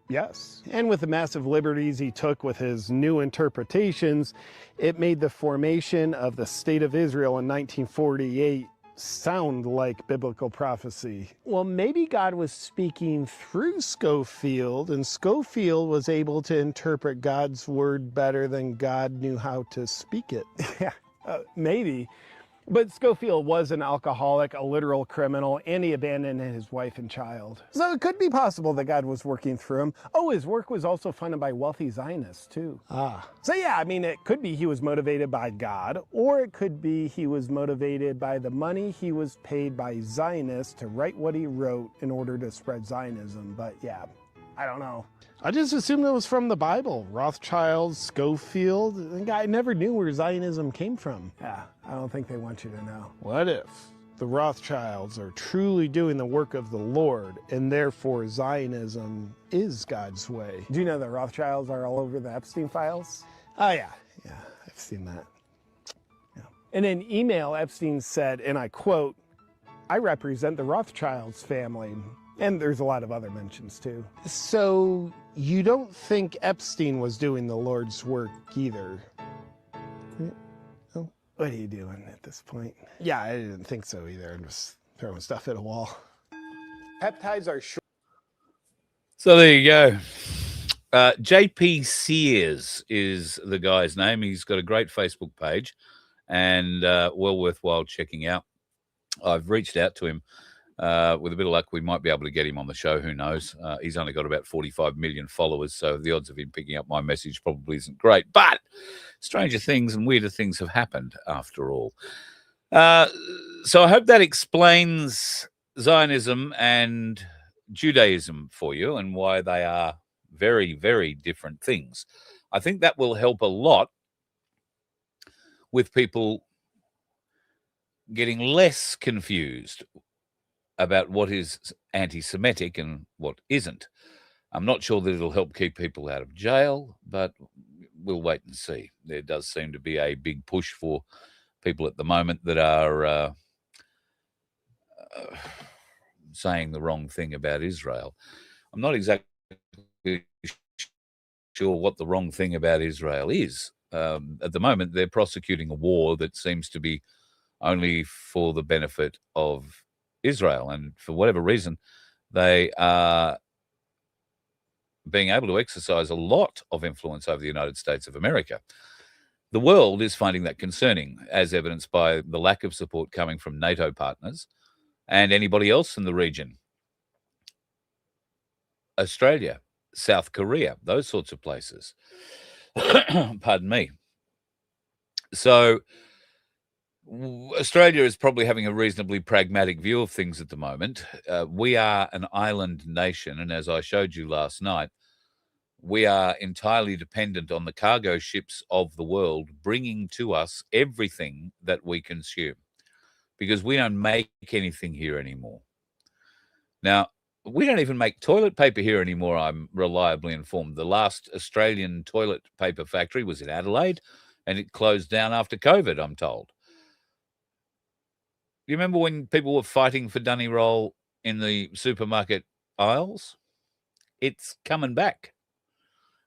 yes. And with the massive liberties he took with his new interpretations, it made the formation of the state of Israel in 1948 sound like biblical prophecy. Well, maybe God was speaking through Scofield, and Scofield was able to interpret God's word better than God knew how to speak it. Yeah. Maybe. But Scofield was an alcoholic, a literal criminal, and he abandoned his wife and child. So it could be possible that God was working through him. Oh, his work was also funded by wealthy Zionists, too. So yeah, I mean, it could be he was motivated by God, or it could be he was motivated by the money he was paid by Zionists to write what he wrote in order to spread Zionism. But yeah, I don't know. I just assumed it was from the Bible. Rothschild, Scofield. The guy never knew where Zionism came from. Yeah, I don't think they want you to know. What if the Rothschilds are truly doing the work of the Lord, and therefore Zionism is God's way? Do you know that Rothschilds are all over the Epstein files? Oh yeah, I've seen that. Yeah. In an email, Epstein said, and I quote, "I represent the Rothschilds family." And there's a lot of other mentions too. So you don't think Epstein was doing the Lord's work either? Oh, what are you doing at this point? Yeah, I didn't think so either. I'm just throwing stuff at a wall. Peptides are short. So there you go. JP Sears is the guy's name. He's got a great Facebook page and well worthwhile checking out. I've reached out to him. With a bit of luck, we might be able to get him on the show. Who knows? He's only got about 45 million followers, so the odds of him picking up my message probably isn't great. But stranger things and weirder things have happened after all. So I hope that explains Zionism and Judaism for you and why they are very, very different things. I think that will help a lot with people getting less confused about what is anti-Semitic and what isn't. I'm not sure that it'll help keep people out of jail, but we'll wait and see. There does seem to be a big push for people at the moment that are saying the wrong thing about Israel. I'm not exactly sure what the wrong thing about Israel is. At the moment, they're prosecuting a war that seems to be only for the benefit of Israel, and for whatever reason, they are being able to exercise a lot of influence over the United States of America. The world is finding that concerning, as evidenced by the lack of support coming from NATO partners and anybody else in the region. Australia, South Korea, those sorts of places. Pardon me. So Australia is probably having a reasonably pragmatic view of things at the moment. We are an island nation, and as I showed you last night, we are entirely dependent on the cargo ships of the world bringing to us everything that we consume, because we don't make anything here anymore. Now, we don't even make toilet paper here anymore, I'm reliably informed. The last Australian toilet paper factory was in Adelaide, and it closed down after COVID, I'm told. You remember when people were fighting for Dunny Roll in the supermarket aisles? It's coming back.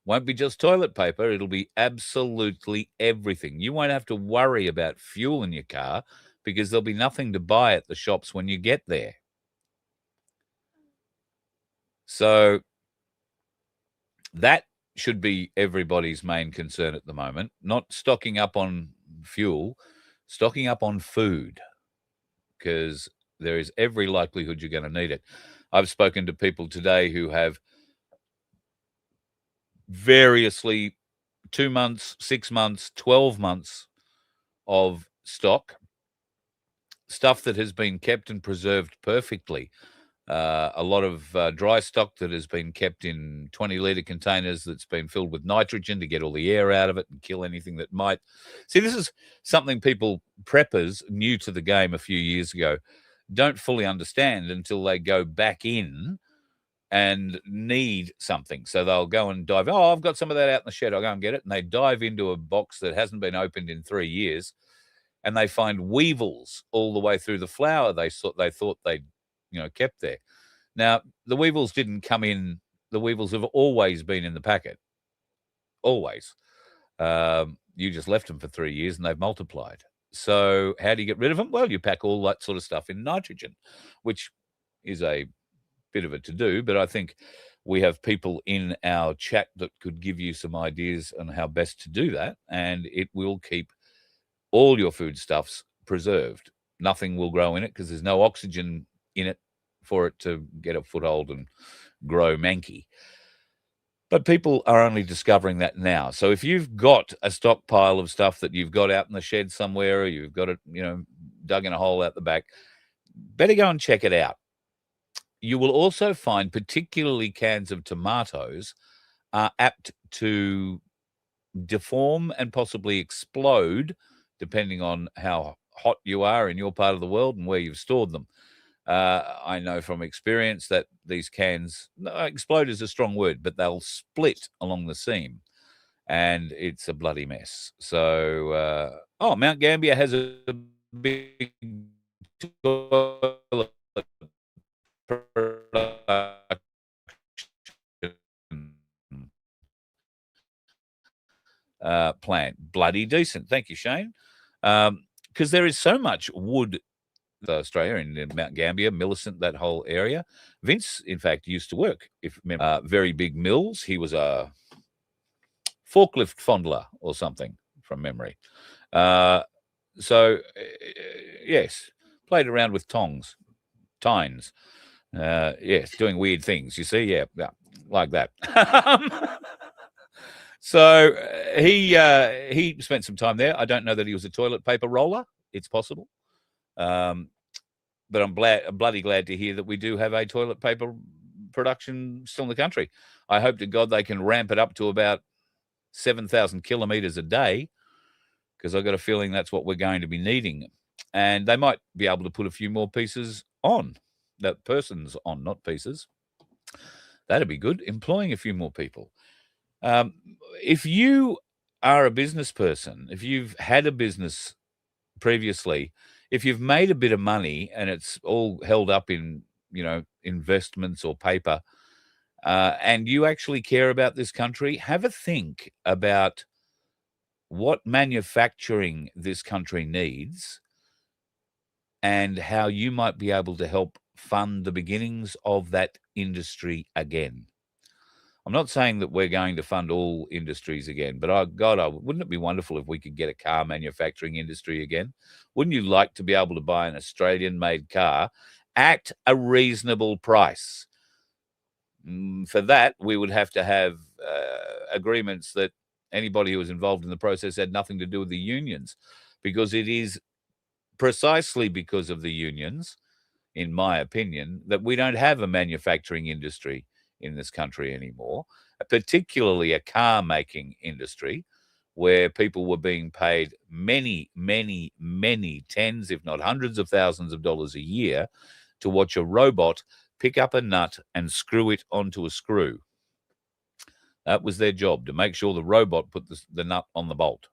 Won't be just toilet paper. It'll be absolutely everything. You won't have to worry about fuel in your car because there'll be nothing to buy at the shops when you get there. So that should be everybody's main concern at the moment, not stocking up on fuel, stocking up on food, because there is every likelihood you're going to need it. I've spoken to people today who have variously 2 months, 6 months, 12 months of stock, stuff that has been kept and preserved perfectly. A lot of dry stock that has been kept in 20-litre containers that's been filled with nitrogen to get all the air out of it and kill anything that might. See, this is something people, preppers, new to the game a few years ago, don't fully understand until they go back in and need something. So they'll go and dive, oh, I've got some of that out in the shed, I'll go and get it. And they dive into a box that hasn't been opened in 3 years, and they find weevils all the way through the flour they thought they'd kept there. Now, the weevils didn't come in. The weevils have always been in the packet. Always. You just left them for 3 years and they've multiplied. So how do you get rid of them? Well, you pack all that sort of stuff in nitrogen, which is a bit of a to-do, but I think we have people in our chat that could give you some ideas on how best to do that, and it will keep all your foodstuffs preserved. Nothing will grow in it because there's no oxygen in it for it to get a foothold and grow manky. But people are only discovering that now. So if you've got a stockpile of stuff that you've got out in the shed somewhere, or you've got it, dug in a hole out the back, better go and check it out. You will also find particularly cans of tomatoes are apt to deform and possibly explode depending on how hot you are in your part of the world and where you've stored them. I know from experience that these cans, explode is a strong word, but they'll split along the seam, and it's a bloody mess. So, Mount Gambier has a big toilet plant. Bloody decent. Thank you, Shane. Because there is so much wood Australia in Mount Gambier, Millicent, that whole area. Vince, in fact, used to work, if remember, very big mills. He was a forklift fondler or something from memory. Yes, played around with tines. Yes, doing weird things. You see, yeah, like that. So he spent some time there. I don't know that he was a toilet paper roller. It's possible. But I'm bloody glad to hear that we do have a toilet paper production still in the country. I hope to God they can ramp it up to about 7,000 kilometres a day, because I've got a feeling that's what we're going to be needing. And they might be able to put a few more pieces on. That persons on, not pieces. That'd be good. Employing a few more people. If you are a business person, if you've had a business previously, if you've made a bit of money and it's all held up in, investments or paper, and you actually care about this country, have a think about what manufacturing this country needs and how you might be able to help fund the beginnings of that industry again. I'm not saying that we're going to fund all industries again, but wouldn't it be wonderful if we could get a car manufacturing industry again? Wouldn't you like to be able to buy an Australian-made car at a reasonable price? For that, we would have to have agreements that anybody who was involved in the process had nothing to do with the unions, because it is precisely because of the unions, in my opinion, that we don't have a manufacturing industry in this country anymore, particularly a car-making industry where people were being paid many, many, many tens, if not hundreds of thousands of dollars a year to watch a robot pick up a nut and screw it onto a screw. That was their job, to make sure the robot put the nut on the bolt.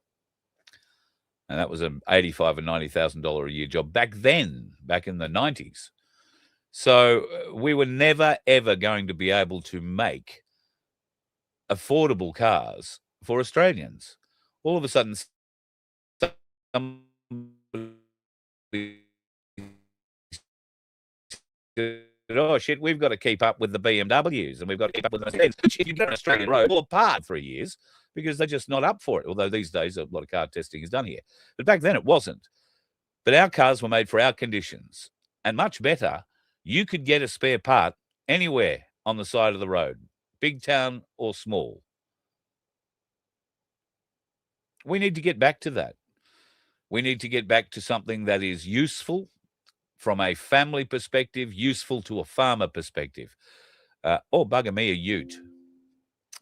And that was an $85,000 or $90,000 a year job back then, back in the 90s. So we were never, ever going to be able to make affordable cars for Australians. All of a sudden, oh shit, we've got to keep up with the BMWs and we've got to keep up with the Mercedes. If you've done an Australian road, fall apart 3 years because they're just not up for it. Although these days a lot of car testing is done here, but back then it wasn't. But our cars were made for our conditions, and much better. You could get a spare part anywhere on the side of the road, big town or small. We need to get back to that. We need to get back to something that is useful from a family perspective, useful to a farmer perspective. Or bugger me, a ute.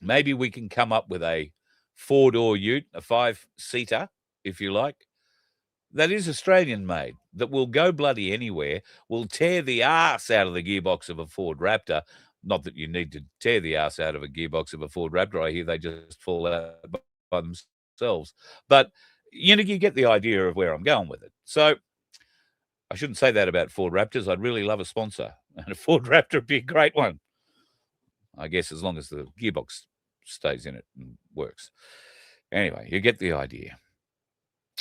Maybe we can come up with a 4-door ute, a 5-seater, if you like, that is Australian made, that will go bloody anywhere, will tear the arse out of the gearbox of a Ford Raptor. Not that you need to tear the arse out of a gearbox of a Ford Raptor. I hear they just fall out by themselves. But, you know, you get the idea of where I'm going with it. So I shouldn't say that about Ford Raptors. I'd really love a sponsor. And a Ford Raptor would be a great one. I guess as long as the gearbox stays in it and works. Anyway, you get the idea.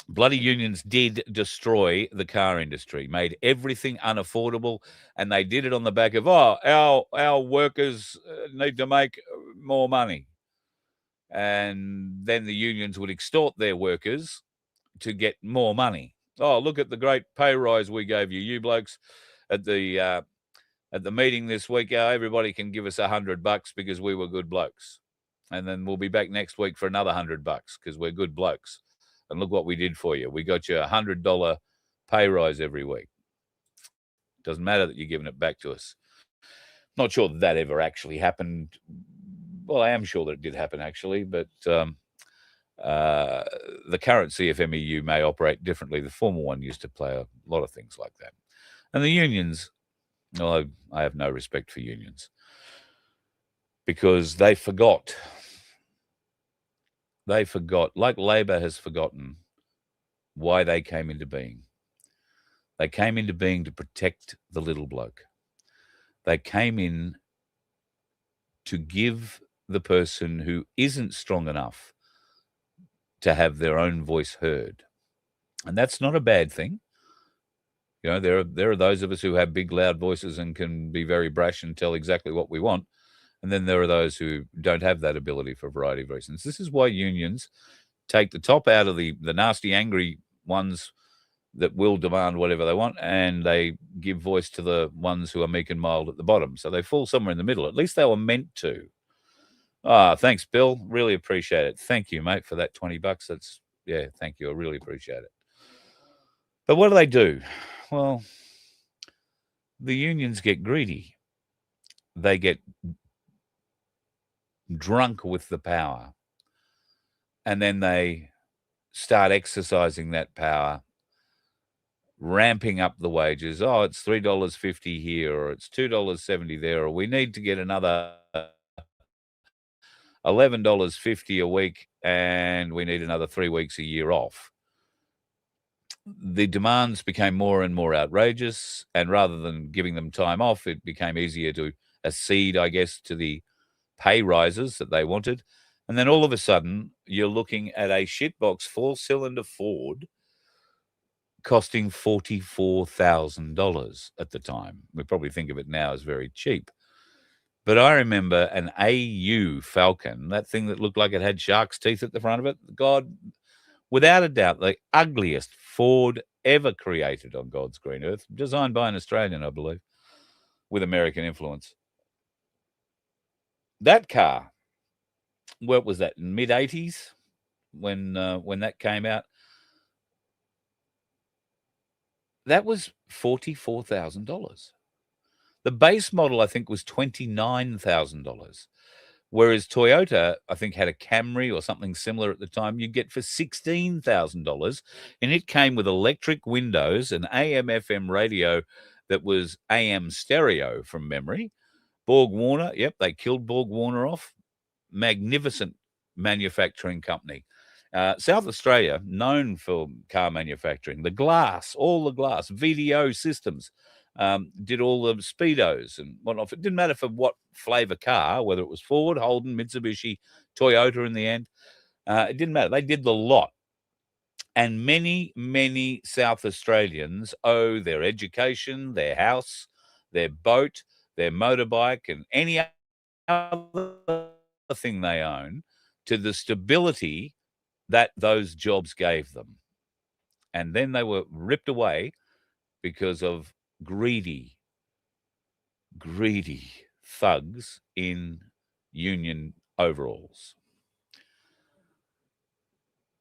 Bloody unions did destroy the car industry, made everything unaffordable, and they did it on the back of, our workers need to make more money. And then the unions would extort their workers to get more money. Oh, look at the great pay rise we gave you. You blokes at the meeting this week, everybody can give us $100 because we were good blokes. And then we'll be back next week for another $100 because we're good blokes. And look what we did for you. We got you $100 pay rise every week. Doesn't matter that you're giving it back to us. Not sure that ever actually happened. Well, I am sure that it did happen actually, but the current CFMEU may operate differently. The former one used to play a lot of things like that. And the unions, well, I have no respect for unions because they forgot. They forgot, like Labor has forgotten, why they came into being. They came into being to protect the little bloke. They came in to give the person who isn't strong enough to have their own voice heard. And that's not a bad thing. You know, there are those of us who have big, loud voices and can be very brash and tell exactly what we want. And then there are those who don't have that ability for a variety of reasons. This is why unions take the top out of the nasty, angry ones that will demand whatever they want, and they give voice to the ones who are meek and mild at the bottom. So they fall somewhere in the middle. At least they were meant to. Thanks, Bill. Really appreciate it. Thank you, mate, for that $20. Thank you. I really appreciate it. But what do? Well, the unions get greedy. They get drunk with the power, and then they start exercising that power, ramping up the wages. Oh, it's $3.50 here, or it's $2.70 there, or we need to get another $11.50 a week, and we need another 3 weeks a year off. The demands became more and more outrageous, and rather than giving them time off, it became easier to accede, I guess, to the pay rises that they wanted. And then all of a sudden, you're looking at a shitbox 4-cylinder Ford costing $44,000 at the time. We probably think of it now as very cheap. But I remember an AU Falcon, that thing that looked like it had shark's teeth at the front of it. God, without a doubt, the ugliest Ford ever created on God's green earth, designed by an Australian, I believe, with American influence. That car, what was that, mid-80s when that came out? That was $44,000. The base model, I think, was $29,000, whereas Toyota, I think, had a Camry or something similar at the time you'd get for $16,000, and it came with electric windows, an AM/FM radio that was AM stereo from memory. Borg Warner, yep, they killed Borg Warner off. Magnificent manufacturing company. South Australia, known for car manufacturing. The glass, all the glass, VDO systems. did all the speedos and whatnot. It didn't matter for what flavour car, whether it was Ford, Holden, Mitsubishi, Toyota in the end. It didn't matter. They did the lot. And many, many South Australians owe their education, their house, their boat, their motorbike, and any other thing they own to the stability that those jobs gave them. And then they were ripped away because of greedy thugs in union overalls.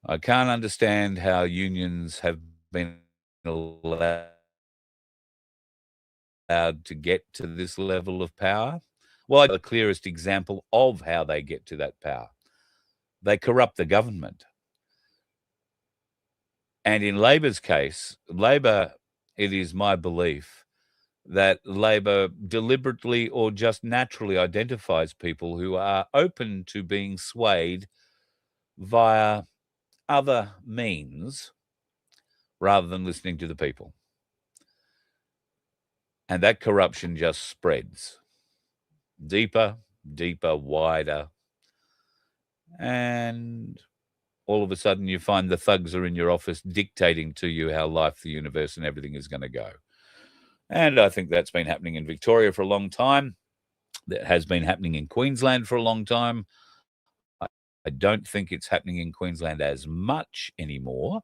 I can't understand how unions have been allowed to get to this level of power. Well, the clearest example of how they get to that power. They corrupt the government. And in Labor's case, Labor, it is my belief that Labor deliberately or just naturally identifies people who are open to being swayed via other means rather than listening to the people. And that corruption just spreads deeper, wider. And all of a sudden you find the thugs are in your office dictating to you how life, the universe, and everything is going to go. And I think that's been happening in Victoria for a long time. That has been happening in Queensland for a long time. I don't think it's happening in Queensland as much anymore,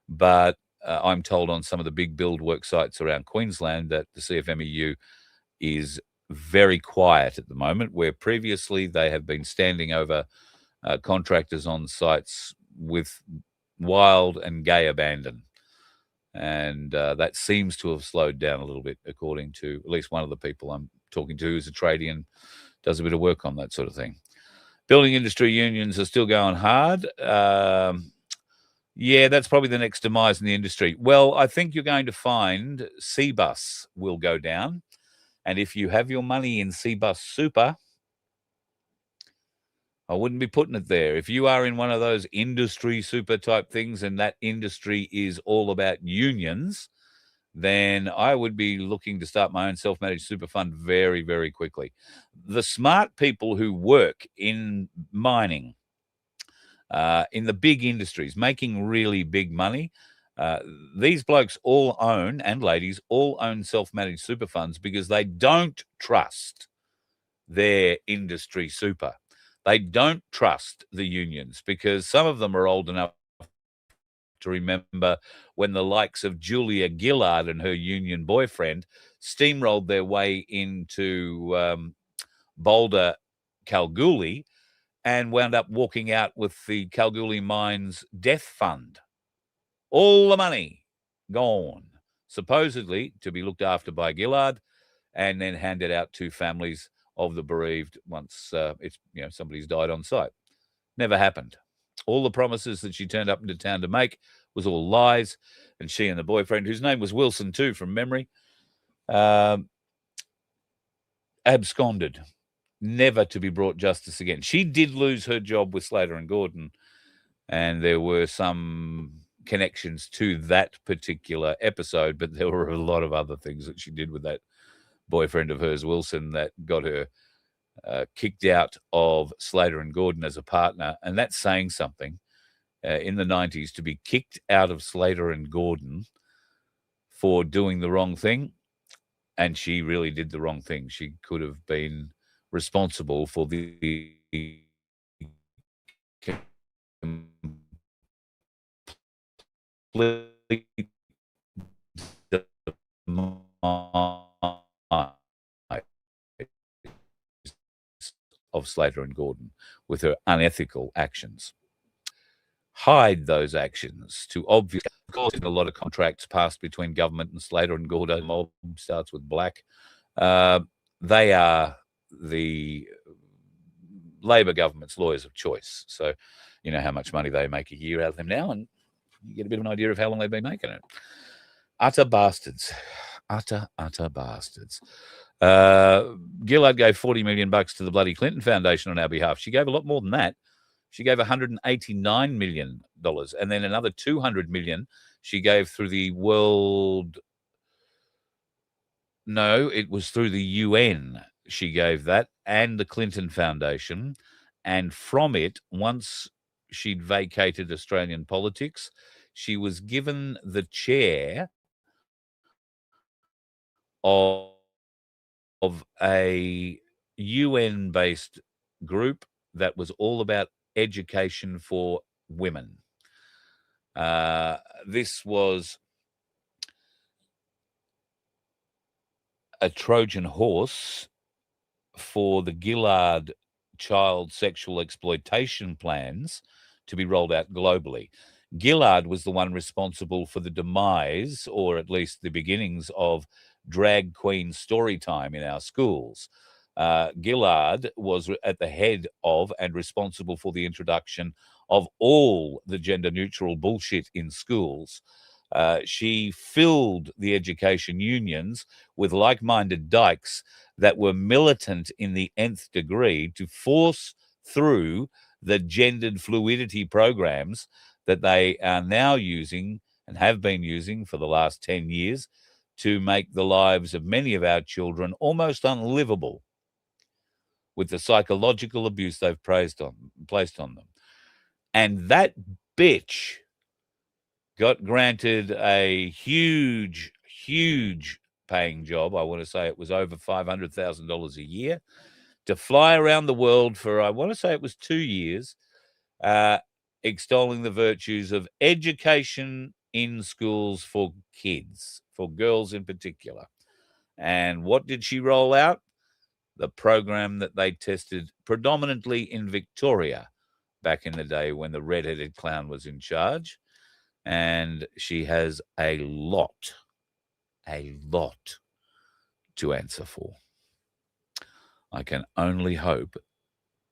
but I'm told on some of the big build work sites around Queensland that the CFMEU is very quiet at the moment, where previously they have been standing over contractors on sites with wild and gay abandon. And that seems to have slowed down a little bit, according to at least one of the people I'm talking to who's a tradie and does a bit of work on that sort of thing. Building industry unions are still going hard. Yeah, that's probably the next demise in the industry. Well, I think you're going to find Cbus will go down. And if you have your money in Cbus Super, I wouldn't be putting it there. If you are in one of those industry super type things and that industry is all about unions, then I would be looking to start my own self-managed super fund very, very quickly. The smart people who work in mining, in the big industries, making really big money, these blokes all own, and ladies, all own self-managed super funds because they don't trust their industry super. They don't trust the unions because some of them are old enough to remember when the likes of Julia Gillard and her union boyfriend steamrolled their way into Boulder, Kalgoorlie, and wound up walking out with the Kalgoorlie Mines death fund. All the money gone, supposedly to be looked after by Gillard and then handed out to families of the bereaved once somebody's died on site. Never happened. All the promises that she turned up into town to make was all lies, and she and the boyfriend, whose name was Wilson too, from memory, absconded, never to be brought justice again. She did lose her job with Slater and Gordon, and there were some connections to that particular episode, but there were a lot of other things that she did with that boyfriend of hers, Wilson, that got her kicked out of Slater and Gordon as a partner. And that's saying something. In the 90s, to be kicked out of Slater and Gordon for doing the wrong thing, and she really did the wrong thing. She could have been responsible for the of Slater and Gordon with her unethical actions. Hide those actions to obvious. Of course, in a lot of contracts passed between government and Slater and Gordon, mob starts with black. They are the Labor government's lawyers of choice. So you know how much money they make a year out of them now, and you get a bit of an idea of how long they've been making it. Utter bastards. Utter bastards. Gillard gave $40 million to the bloody Clinton Foundation on our behalf. She gave a lot more than that. She gave $189 million, and then another $200 million she gave through the World No, it was through the UN she gave that and the Clinton Foundation. And from it, once she'd vacated Australian politics, she was given the chair of a UN-based group that was all about education for women. This was a Trojan horse for the Gillard child sexual exploitation plans to be rolled out globally. Gillard was the one responsible for the demise, or at least the beginnings, of drag queen story time in our schools. Gillard was at the head of and responsible for the introduction of all the gender-neutral bullshit in schools. She filled the education unions with like-minded dykes that were militant in the nth degree to force through the gendered fluidity programs that they are now using and have been using for the last 10 years to make the lives of many of our children almost unlivable with the psychological abuse they've placed on them. And that bitch got granted a huge, huge paying job. I want to say it was over $500,000 a year to fly around the world for, I want to say it was 2 years, extolling the virtues of education in schools for kids, for girls in particular. And what did she roll out? The program that they tested predominantly in Victoria back in the day when the red-headed clown was in charge. And she has a lot to answer for. I can only hope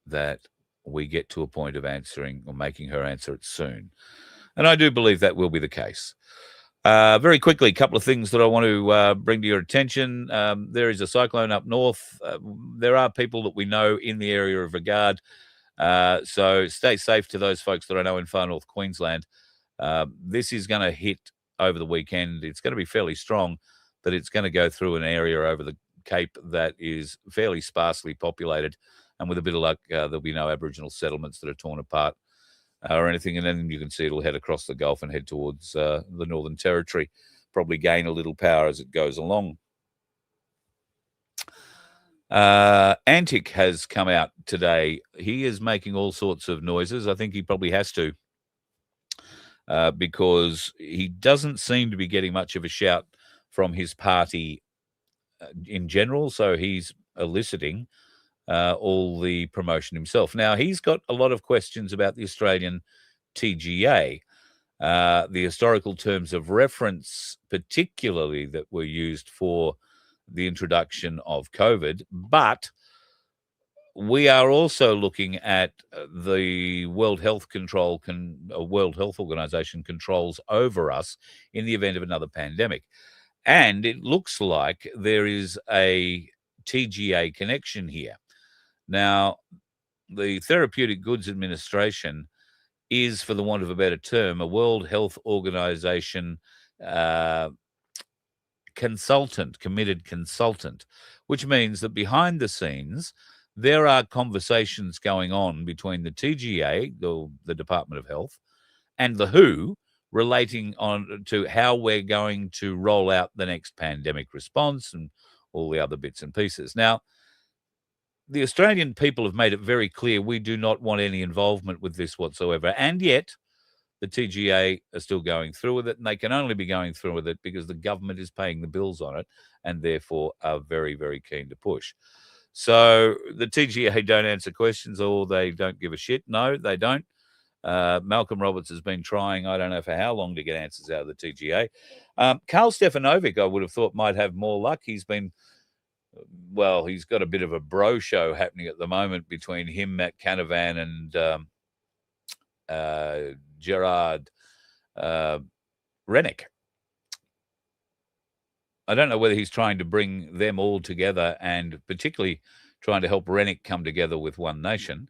that we get to a point of answering or making her answer it soon. And I do believe that will be the case. Very quickly, a couple of things that I want to bring to your attention. There is a cyclone up north. There are people that we know in the area of regard. So stay safe to those folks that I know in far north Queensland. This is going to hit over the weekend. It's going to be fairly strong, but it's going to go through an area over the Cape that is fairly sparsely populated. And with a bit of luck, there'll be no Aboriginal settlements that are torn apart or anything. And then you can see it'll head across the Gulf and head towards the Northern Territory, probably gain a little power as it goes along. Antic has come out today. He is making all sorts of noises. I think he probably has to. Because he doesn't seem to be getting much of a shout from his party in general, so he's eliciting all the promotion himself. Now, he's got a lot of questions about the Australian TGA, the historical terms of reference, particularly that were used for the introduction of COVID, but we are also looking at the World Health Organization controls over us in the event of another pandemic. And it looks like there is a TGA connection here. Now, the Therapeutic Goods Administration is, for the want of a better term, a World Health Organization committed consultant, which means that behind the scenes, there are conversations going on between the TGA, the Department of Health, and the WHO relating on to how we're going to roll out the next pandemic response and all the other bits and pieces. Now, the Australian people have made it very clear we do not want any involvement with this whatsoever. And yet, the TGA are still going through with it, and they can only be going through with it because the government is paying the bills on it and therefore are very, very keen to push. So the TGA don't answer questions or they don't give a shit. No, they don't. Malcolm Roberts has been trying, I don't know for how long, to get answers out of the TGA. Karl Stefanovic, I would have thought, might have more luck. He's been, well, he's got a bit of a bro show happening at the moment between him, Matt Canavan, and Gerard Rennick. I don't know whether he's trying to bring them all together and particularly trying to help Rennick come together with One Nation.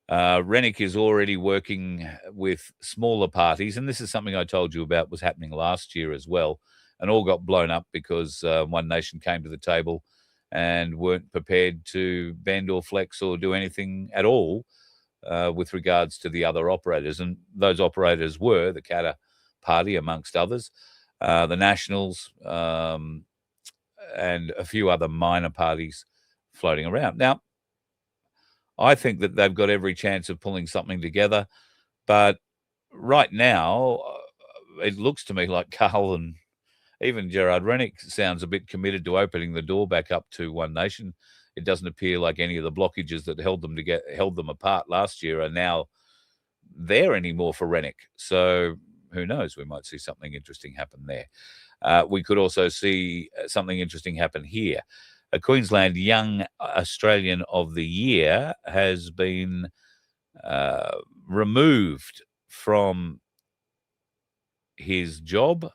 Rennick is already working with smaller parties, and this is something I told you about was happening last year as well, and all got blown up because one nation came to the table and weren't prepared to bend or flex or do anything at all with regards to the other operators. And those operators were the Qatar Party, amongst others, the Nationals, and a few other minor parties floating around. Now, I think that they've got every chance of pulling something together, but right now, it looks to me like Carl and even Gerard Rennick sounds a bit committed to opening the door back up to one nation. It doesn't appear like any of the blockages that held them apart last year are now there anymore for Rennick. So who knows? We might see something interesting happen there. We could also see something interesting happen here. A Queensland Young Australian of the Year has been removed from his job,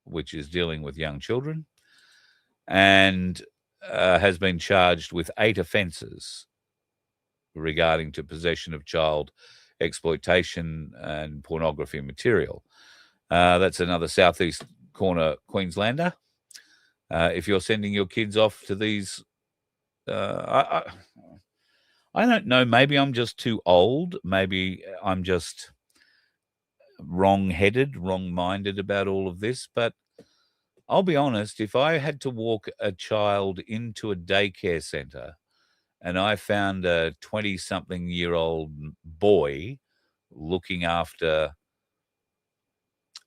which is dealing with young children, and has been charged with 8 offences regarding to possession of child exploitation and pornography material. That's another southeast corner Queenslander. If you're sending your kids off to these, I don't know, maybe I'm just too old. Maybe I'm just wrong-headed, wrong-minded about all of this. But I'll be honest, if I had to walk a child into a daycare centre and I found a 20-something-year-old boy looking after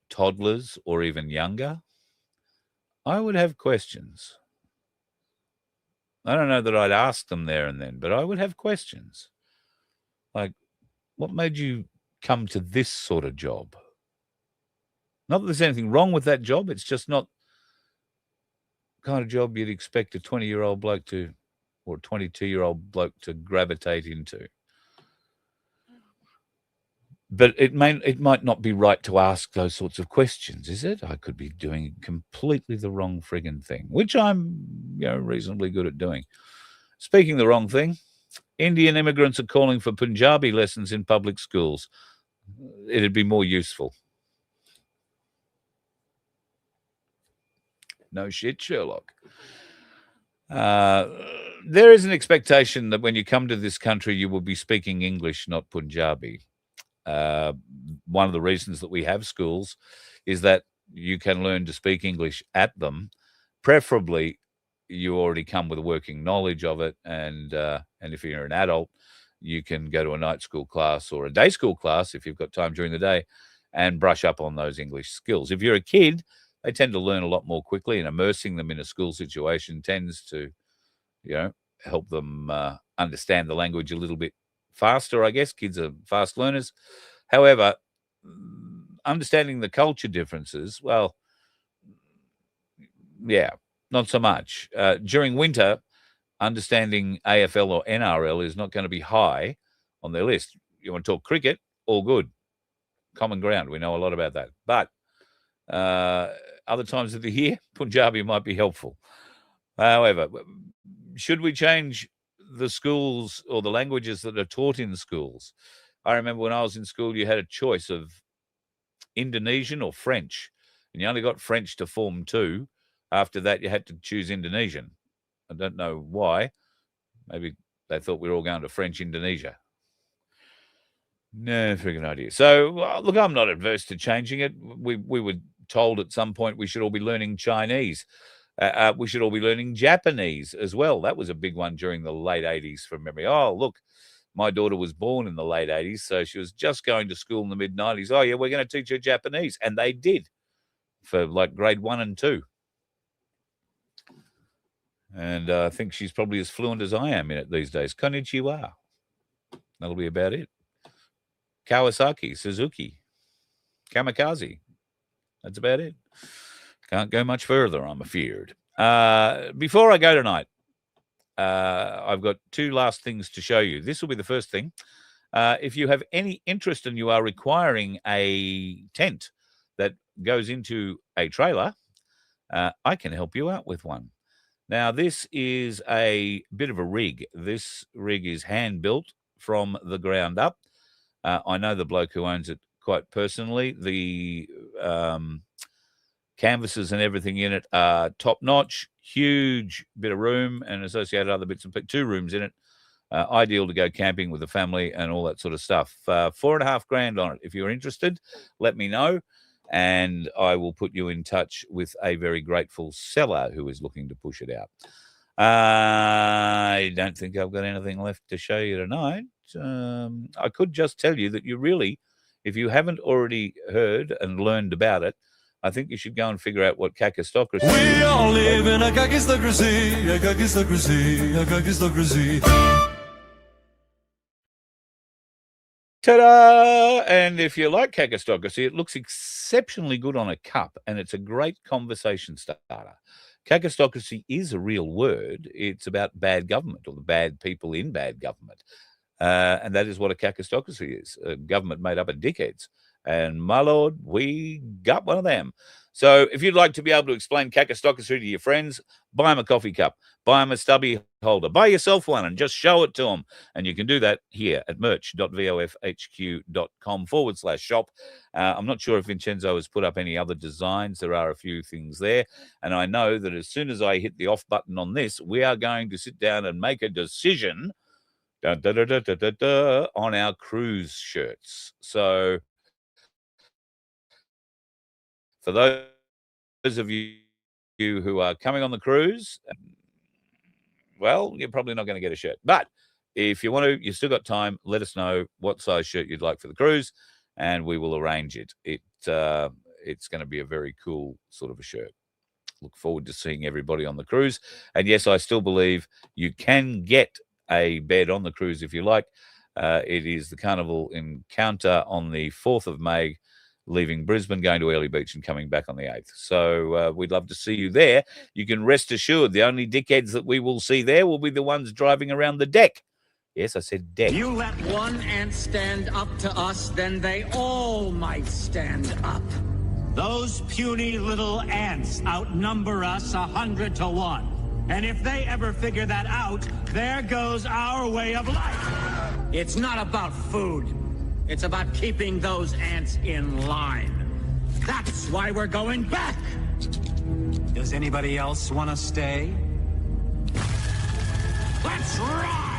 toddlers or even younger, I would have questions. I don't know that I'd ask them there and then, but I would have questions. Like, what made you come to this sort of job? Not that there's anything wrong with that job. It's just not the kind of job you'd expect a 20-year-old bloke to, or a 22-year-old bloke to gravitate into. But it might not be right to ask those sorts of questions, is it? I could be doing completely the wrong friggin' thing, which I'm, reasonably good at doing. Speaking the wrong thing, Indian immigrants are calling for Punjabi lessons in public schools. It'd be more useful. No shit, Sherlock. There is an expectation that when you come to this country, you will be speaking English, not Punjabi. One of the reasons that we have schools is that you can learn to speak English at them. Preferably, you already come with a working knowledge of it, and if you're an adult, you can go to a night school class or a day school class if you've got time during the day and brush up on those English skills. If you're a kid, they tend to learn a lot more quickly, and immersing them in a school situation tends to, help them understand the language a little bit faster, I guess. Kids are fast learners. However, understanding the culture differences, well, yeah, not so much. During winter, understanding AFL or NRL is not going to be high on their list. You want to talk cricket? All good. Common ground. We know a lot about that. But other times of the year, Punjabi might be helpful. However, should we change the schools or the languages that are taught in schools? I remember when I was in school, you had a choice of Indonesian or French, and you only got French to Form 2. After that, you had to choose Indonesian. I don't know why. Maybe they thought we were all going to French Indonesia. No freaking idea. So, look, I'm not adverse to changing it. We were told at some point we should all be learning Chinese. We should all be learning Japanese as well. That was a big one during the late 80s from memory. Oh, look, my daughter was born in the late 80s, so she was just going to school in the mid-90s. Oh, yeah, we're going to teach her Japanese. And they did for like grade 1 and 2. And I think she's probably as fluent as I am in it these days. Konnichiwa. That'll be about it. Kawasaki, Suzuki, Kamikaze. That's about it. Can't go much further, I'm afeared. Before I go tonight, I've got 2 last things to show you. This will be the first thing. If you have any interest and you are requiring a tent that goes into a trailer, I can help you out with one. Now, this is a bit of a rig. This rig is hand-built from the ground up. I know the bloke who owns it quite personally. The canvases and everything in it are top notch, huge bit of room and associated other bits and 2 rooms in it. Ideal to go camping with the family and all that sort of stuff. $4.5 grand on it. If you're interested, let me know, and I will put you in touch with a very grateful seller who is looking to push it out. I don't think I've got anything left to show you tonight. I could just tell you that you really, if you haven't already heard and learned about it, I think you should go and figure out what kakistocracy is. We all live in a kakistocracy, a kakistocracy, a kakistocracy. Ta-da! And if you like kakistocracy, it looks exceptionally good on a cup, and it's a great conversation starter. Kakistocracy is a real word. It's about bad government, or the bad people in bad government. And that is what a kakistocracy is, a government made up of dickheads. And my lord, we got one of them. So if you'd like to be able to explain kakistocracy to your friends, buy them a coffee cup, buy them a stubby holder, buy yourself one and just show it to them. And you can do that here at merch.vofhq.com/shop. I'm not sure if Vincenzo has put up any other designs. There are a few things there. And I know that as soon as I hit the off button on this, we are going to sit down and make a decision on our cruise shirts. So for those of you who are coming on the cruise, well, you're probably not going to get a shirt. But if you want to, you've still got time. Let us know what size shirt you'd like for the cruise, and we will arrange it. It's going to be a very cool sort of a shirt. Look forward to seeing everybody on the cruise. And yes, I still believe you can get a bed on the cruise if you like. It is the Carnival Encounter on the 4th of May, leaving Brisbane, going to Early Beach and coming back on the 8th. So we'd love to see you there. You can rest assured the only dickheads that we will see there will be the ones driving around the deck. Yes, I said deck. You let one ant stand up to us, then they all might stand up. Those puny little ants outnumber us 100 to 1. And if they ever figure that out, there goes our way of life. It's not about food. It's about keeping those ants in line. That's why we're going back. Does anybody else want to stay? Let's rock!